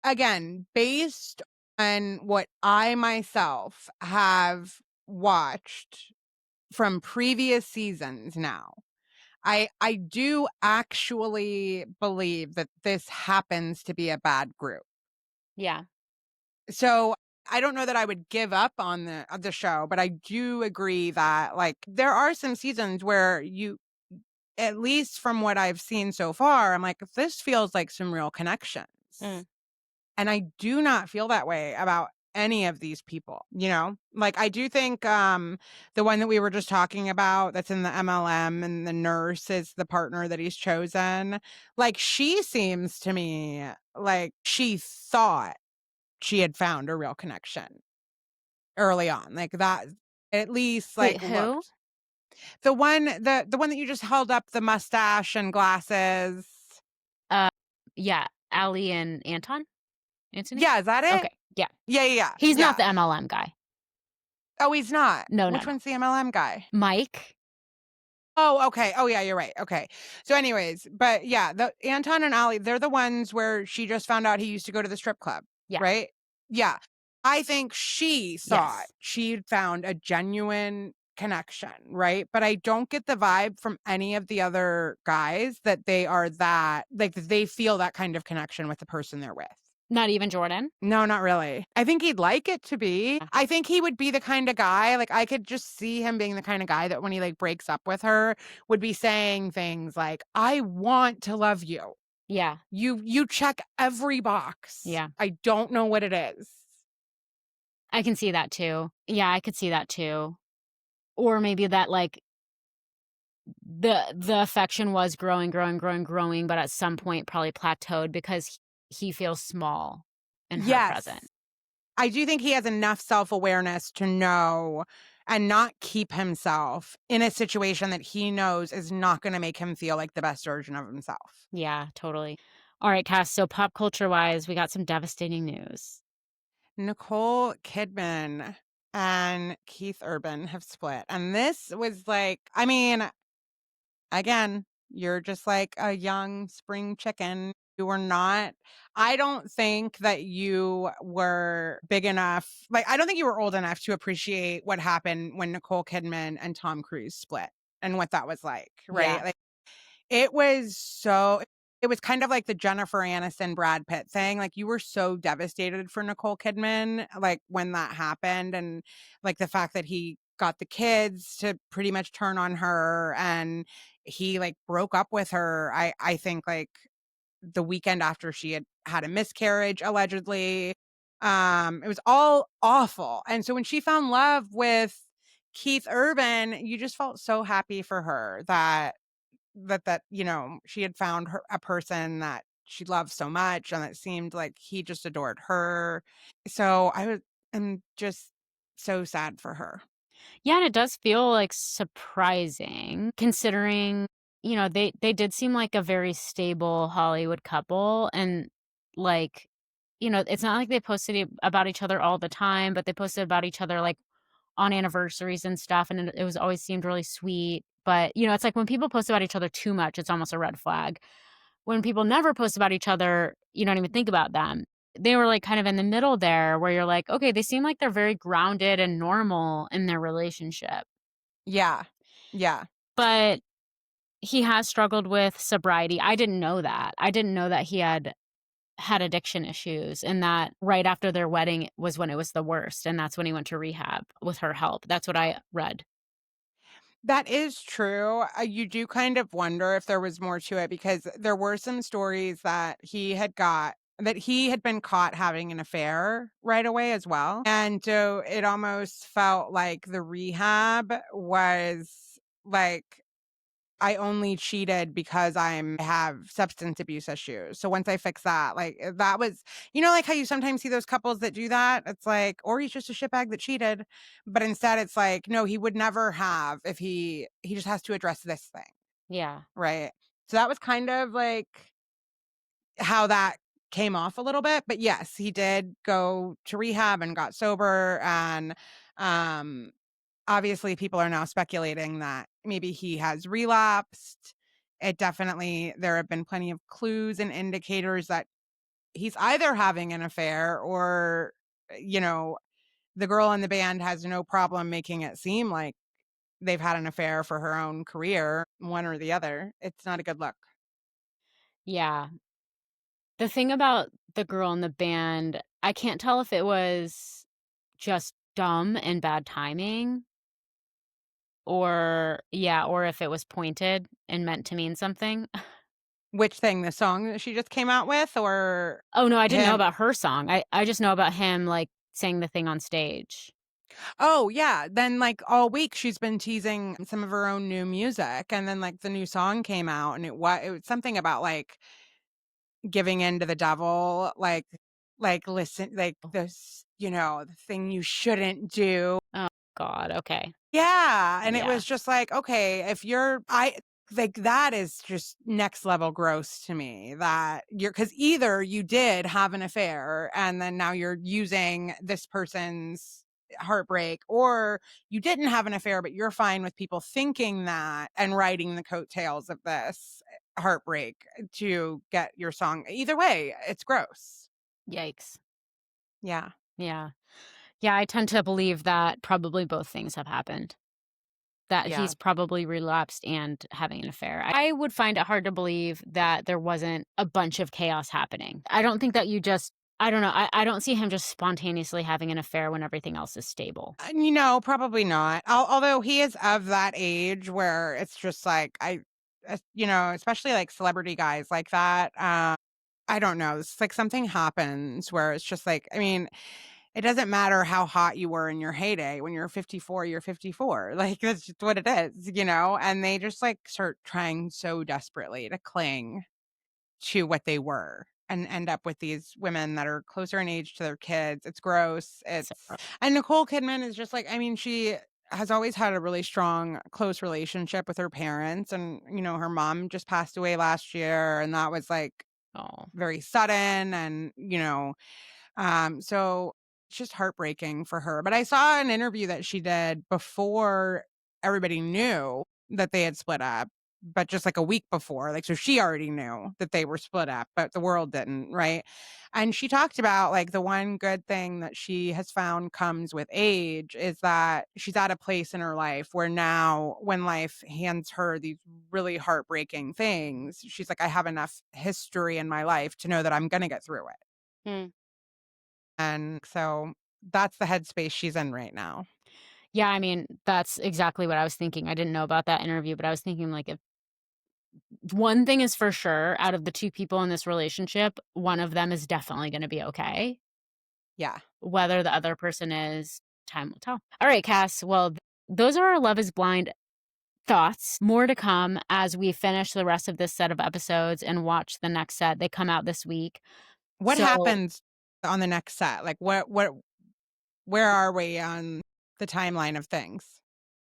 again, based on what I myself have watched from previous seasons now, I do actually believe that this happens to be a bad group. Yeah. So I don't know that I would give up on the show, but I do agree that like there are some seasons where at least from what I've seen so far, I'm like, this feels like some real connections. Mm. And I do not feel that way about any of these people, Like I do think the one that we were just talking about that's in the MLM and the nurse is the partner that he's chosen. Like she seems to me like she thought she had found a real connection early on. Like that at least like Wait, who? looked. The one that you just held up, the mustache and glasses. Yeah, Allie and Anthony? Yeah, is that it? Okay, yeah. Yeah. He's not the MLM guy. Oh, he's not. No, Which no. one's the MLM guy? Mike? Oh, okay. Oh, yeah, you're right. Okay. So anyways, but yeah, the Anton and Allie, they're the ones where she just found out he used to go to the strip club. Yeah. Right? Yeah. I think she thought Yes. she'd found a genuine connection, right? But I don't get the vibe from any of the other guys that they are that, like, they feel that kind of connection with the person they're with. Not even Jordan? No, not really. I think he'd like it to be. Yeah. I think he would be the kind of guy, like, I could just see him being the kind of guy that when he, like, breaks up with her, would be saying things like, "I want to love you. Yeah. You check every box. Yeah. I don't know what it is." I can see that too. Yeah, I could see that too. Or maybe that, like, the affection was growing, but at some point probably plateaued because he feels small in her Yes. presence. I do think he has enough self-awareness to know and not keep himself in a situation that he knows is not gonna make him feel like the best version of himself. Yeah, totally. All right, Cass, so pop culture-wise, we got some devastating news. Nicole Kidman and Keith Urban have split, and this was like, I mean, again, you're just like a young spring chicken. You were not, I don't think that you were big enough. Like, I don't think you were old enough to appreciate what happened when Nicole Kidman and Tom Cruise split and what that was like, right? Yeah. Like, it was so, it was kind of like the Jennifer Aniston Brad Pitt thing. Like, you were so devastated for Nicole Kidman, like, when that happened, and like the fact that he got the kids to pretty much turn on her, and he like broke up with her. I think like the weekend after she had had a miscarriage, allegedly. It was all awful. And so when she found love with Keith Urban, you just felt so happy for her that she had found a person that she loved so much, and it seemed like he just adored her. So I'm just so sad for her. Yeah, and it does feel, like, surprising considering, they did seem like a very stable Hollywood couple, and, like, it's not like they posted about each other all the time, but they posted about each other, like, on anniversaries and stuff, and it was always seemed really sweet, but, it's like when people post about each other too much, it's almost a red flag. When people never post about each other, you don't even think about them. They were, like, kind of in the middle there where you're like, "Okay, they seem like they're very grounded and normal in their relationship." Yeah. Yeah. But he has struggled with sobriety. I didn't know that. I didn't know that he had addiction issues, and that right after their wedding was when it was the worst, and that's when he went to rehab with her help. That's what I read. That is true. You do kind of wonder if there was more to it, because there were some stories that he had been caught having an affair right away as well. And so it almost felt like the rehab was like, I only cheated because I have substance abuse issues. So once I fix that, like, that was, like how you sometimes see those couples that do that. It's like, or he's just a shitbag that cheated. But instead it's like, no, he would never have if he just has to address this thing. Yeah. Right. So that was kind of like how that came off a little bit. But yes, he did go to rehab and got sober. And um obviously people are now speculating that maybe he has relapsed. There have been plenty of clues and indicators that he's either having an affair, or, you know, the girl in the band has no problem making it seem like they've had an affair for her own career, one or the other. It's not a good look. Yeah. The thing about the girl in the band, I can't tell if it was just dumb and bad timing, or if it was pointed and meant to mean something. Which thing? The song that she just came out with, or Oh, no, I didn't know him? about her song. I just know about him, like, saying the thing on stage. Oh, yeah. Then, like, all week she's been teasing some of her own new music, and then, like, the new song came out, and it was something about, like, giving in to the devil, like, listen, like, this, the thing you shouldn't do. Oh god, okay. Yeah, and it Yeah. was just like, okay, if you're I like, that is just next level gross to me, that because either you did have an affair and then now you're using this person's heartbreak, or you didn't have an affair, but you're fine with people thinking that and riding the coattails of this heartbreak to get your song. Either way, it's gross. Yikes. Yeah. Yeah. Yeah, I tend to believe that probably both things have happened. That Yeah. he's probably relapsed and having an affair. I would find it hard to believe that there wasn't a bunch of chaos happening. I don't think that you just I don't know. I don't see him just spontaneously having an affair when everything else is stable. Probably not. Although he is of that age where it's just like especially like celebrity guys like that. I don't know. It's like something happens where it's just like, I mean, it doesn't matter how hot you were in your heyday. When you're 54, you're 54. Like that's just what it is. And they just like start trying so desperately to cling to what they were and end up with these women that are closer in age to their kids. It's gross. So And Nicole Kidman is just like, I mean, she has always had a really strong, close relationship with her parents. And, her mom just passed away last year. And that was like oh, very sudden. And, so it's just heartbreaking for her. But I saw an interview that she did before everybody knew that they had split up, but just like a week before. Like, so she already knew that they were split up, but the world didn't, right? And she talked about like the one good thing that she has found comes with age is that she's at a place in her life where now when life hands her these really heartbreaking things, she's like, I have enough history in my life to know that I'm going to get through it. hmm. And so that's the headspace she's in right now. Yeah, I mean, that's exactly what I was thinking. I didn't know about that interview, but I was thinking like if one thing is for sure, out of the two people in this relationship, one of them is definitely going to be okay. Yeah. Whether the other person is, time will tell. All right, Cass. Well, those are our Love is Blind thoughts. More to come as we finish the rest of this set of episodes and watch the next set. They come out this week. What So, happens on the next set? Like where are we on the timeline of things?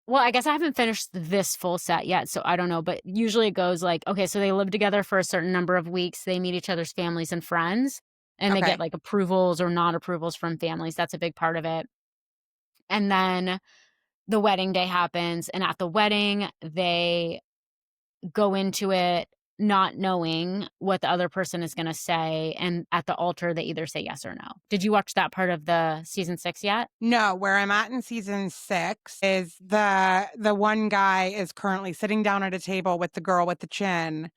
well, I guess I haven't finished this full set yet, so I don't know. But usually it goes like, okay, so they live together for a certain number of weeks. They meet each other's families and friends, and they get Okay. like approvals or non approvals from families. That's a big part of it. And then the wedding day happens. And at the wedding, they go into it not knowing what the other person is going to say. And at the altar, they either say yes or no. Did you watch that part of the season 6 yet? No, where I'm at in season 6 is the one guy is currently sitting down at a table with the girl with the chin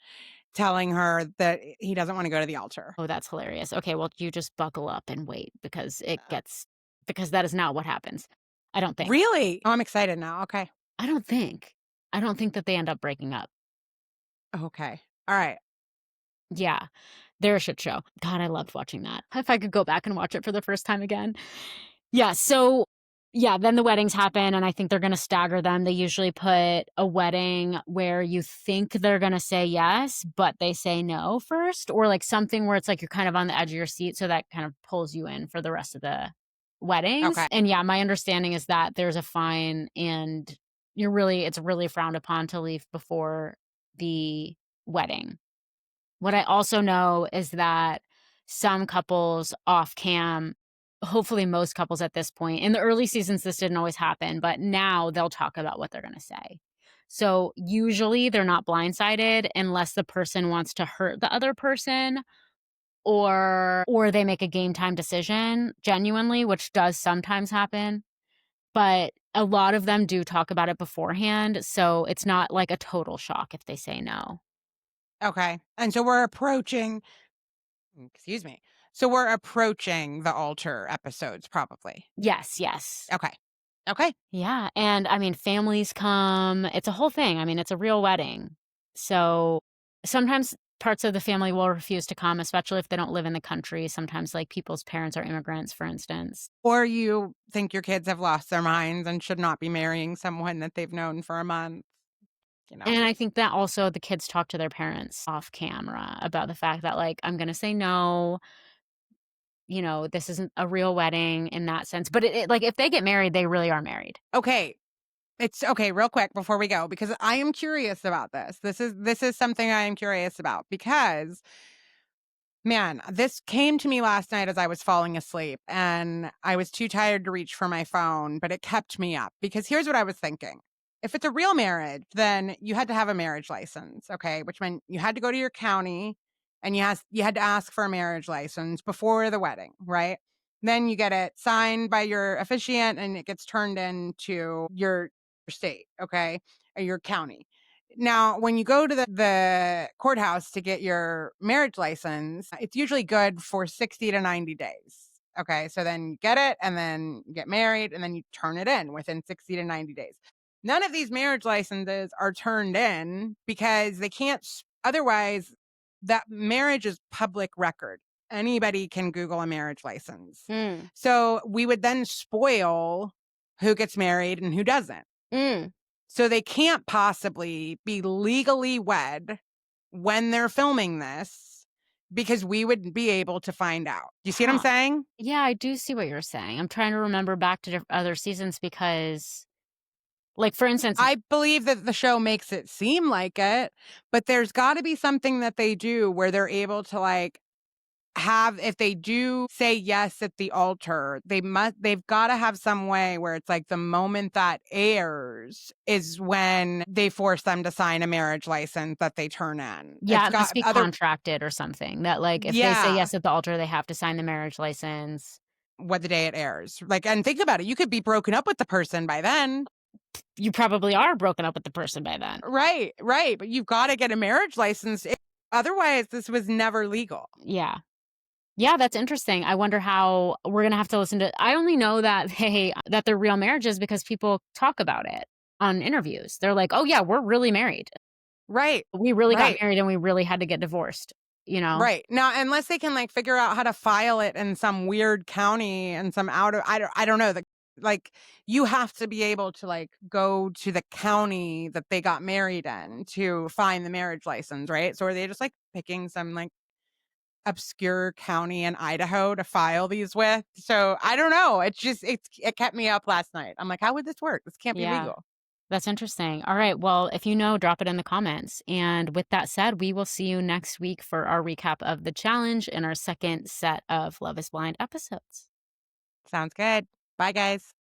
telling her that he doesn't want to go to the altar. Oh, that's hilarious. Okay, well, you just buckle up and wait because that is not what happens. I don't think. Really? Oh, I'm excited now. Okay. I don't think. I don't think that they end up breaking up. Okay. All right. Yeah. They're a shit show. God, I loved watching that. If I could go back and watch it for the first time again. Yeah, so yeah, then the weddings happen and I think they're going to stagger them. They usually put a wedding where you think they're going to say yes, but they say no first, or like something where it's like you're kind of on the edge of your seat, so that kind of pulls you in for the rest of the weddings. Okay. And yeah, my understanding is that there's a fine and it's really frowned upon to leave before the wedding. What I also know is that some couples off cam, hopefully most couples at this point, in the early seasons, this didn't always happen, but now they'll talk about what they're going to say. So usually they're not blindsided unless the person wants to hurt the other person or they make a game time decision genuinely, which does sometimes happen. But a lot of them do talk about it beforehand. So it's not like a total shock if they say no. Okay. And so we're approaching excuse me. So we're approaching the altar episodes probably. Yes, yes. Okay. Okay. Yeah, and I mean, families come, it's a whole thing. I mean, it's a real wedding. So sometimes parts of the family will refuse to come, especially if they don't live in the country. Sometimes, like, people's parents are immigrants, for instance. Or you think your kids have lost their minds and should not be marrying someone that they've known for a month. And I think that also the kids talk to their parents off camera about the fact that, like, I'm gonna say no, this isn't a real wedding in that sense. But like, if they get married, they really are married. Okay. It's okay, real quick before we go, because I am curious about this. This is something I am curious about because man, this came to me last night as I was falling asleep and I was too tired to reach for my phone, but it kept me up because here's what I was thinking. If it's a real marriage, then you had to have a marriage license, okay? Which meant you had to go to your county and you had to ask for a marriage license before the wedding, right? Then you get it signed by your officiant and it gets turned into your state, okay? Or your county. Now, when you go to the courthouse to get your marriage license, it's usually good for 60 to 90 days. Okay. So then you get it and then you get married and then you turn it in within 60 to 90 days. None of these marriage licenses are turned in because they can't, otherwise, that marriage is public record. Anybody can Google a marriage license. Mm. So we would then spoil who gets married and who doesn't. Mm. So they can't possibly be legally wed when they're filming this because we would be able to find out. You see what I'm Huh. saying? Yeah, I do see what you're saying. I'm trying to remember back to other seasons because, like, for instance, I believe that the show makes it seem like it, but there's got to be something that they do where they're able to like have, if they do say yes at the altar, they've got to have some way where it's like the moment that airs is when they force them to sign a marriage license that they turn in. yeah, It's it got must be other, contracted or something that, like, if they say yeah, yes at the altar, they have to sign the marriage license. what the day it airs. Like, and think about it, you could be broken up with the person by then. You probably are broken up with the person by then. Right, right. But you've got to get a marriage license. Otherwise, this was never legal. Yeah. Yeah, that's interesting. I wonder how we're gonna have to listen to. I only know that that they're real marriages because people talk about it on interviews. They're like, "Oh yeah, we're really married. Right, We really got right. married and we really had to get divorced." You know? Right. Now, unless they can like figure out how to file it in some weird county and some out of, I don't know, like you have to be able to like go to the county that they got married in to find the marriage license, right? So are they just like picking some like obscure county in Idaho to file these with? So I don't know. It kept me up last night. I'm like, how would this work? This can't be Yeah. legal. That's interesting. All right. Well, if you know, drop it in the comments. And with that said, we will see you next week for our recap of the challenge and our second set of Love is Blind episodes. Sounds good. Bye guys.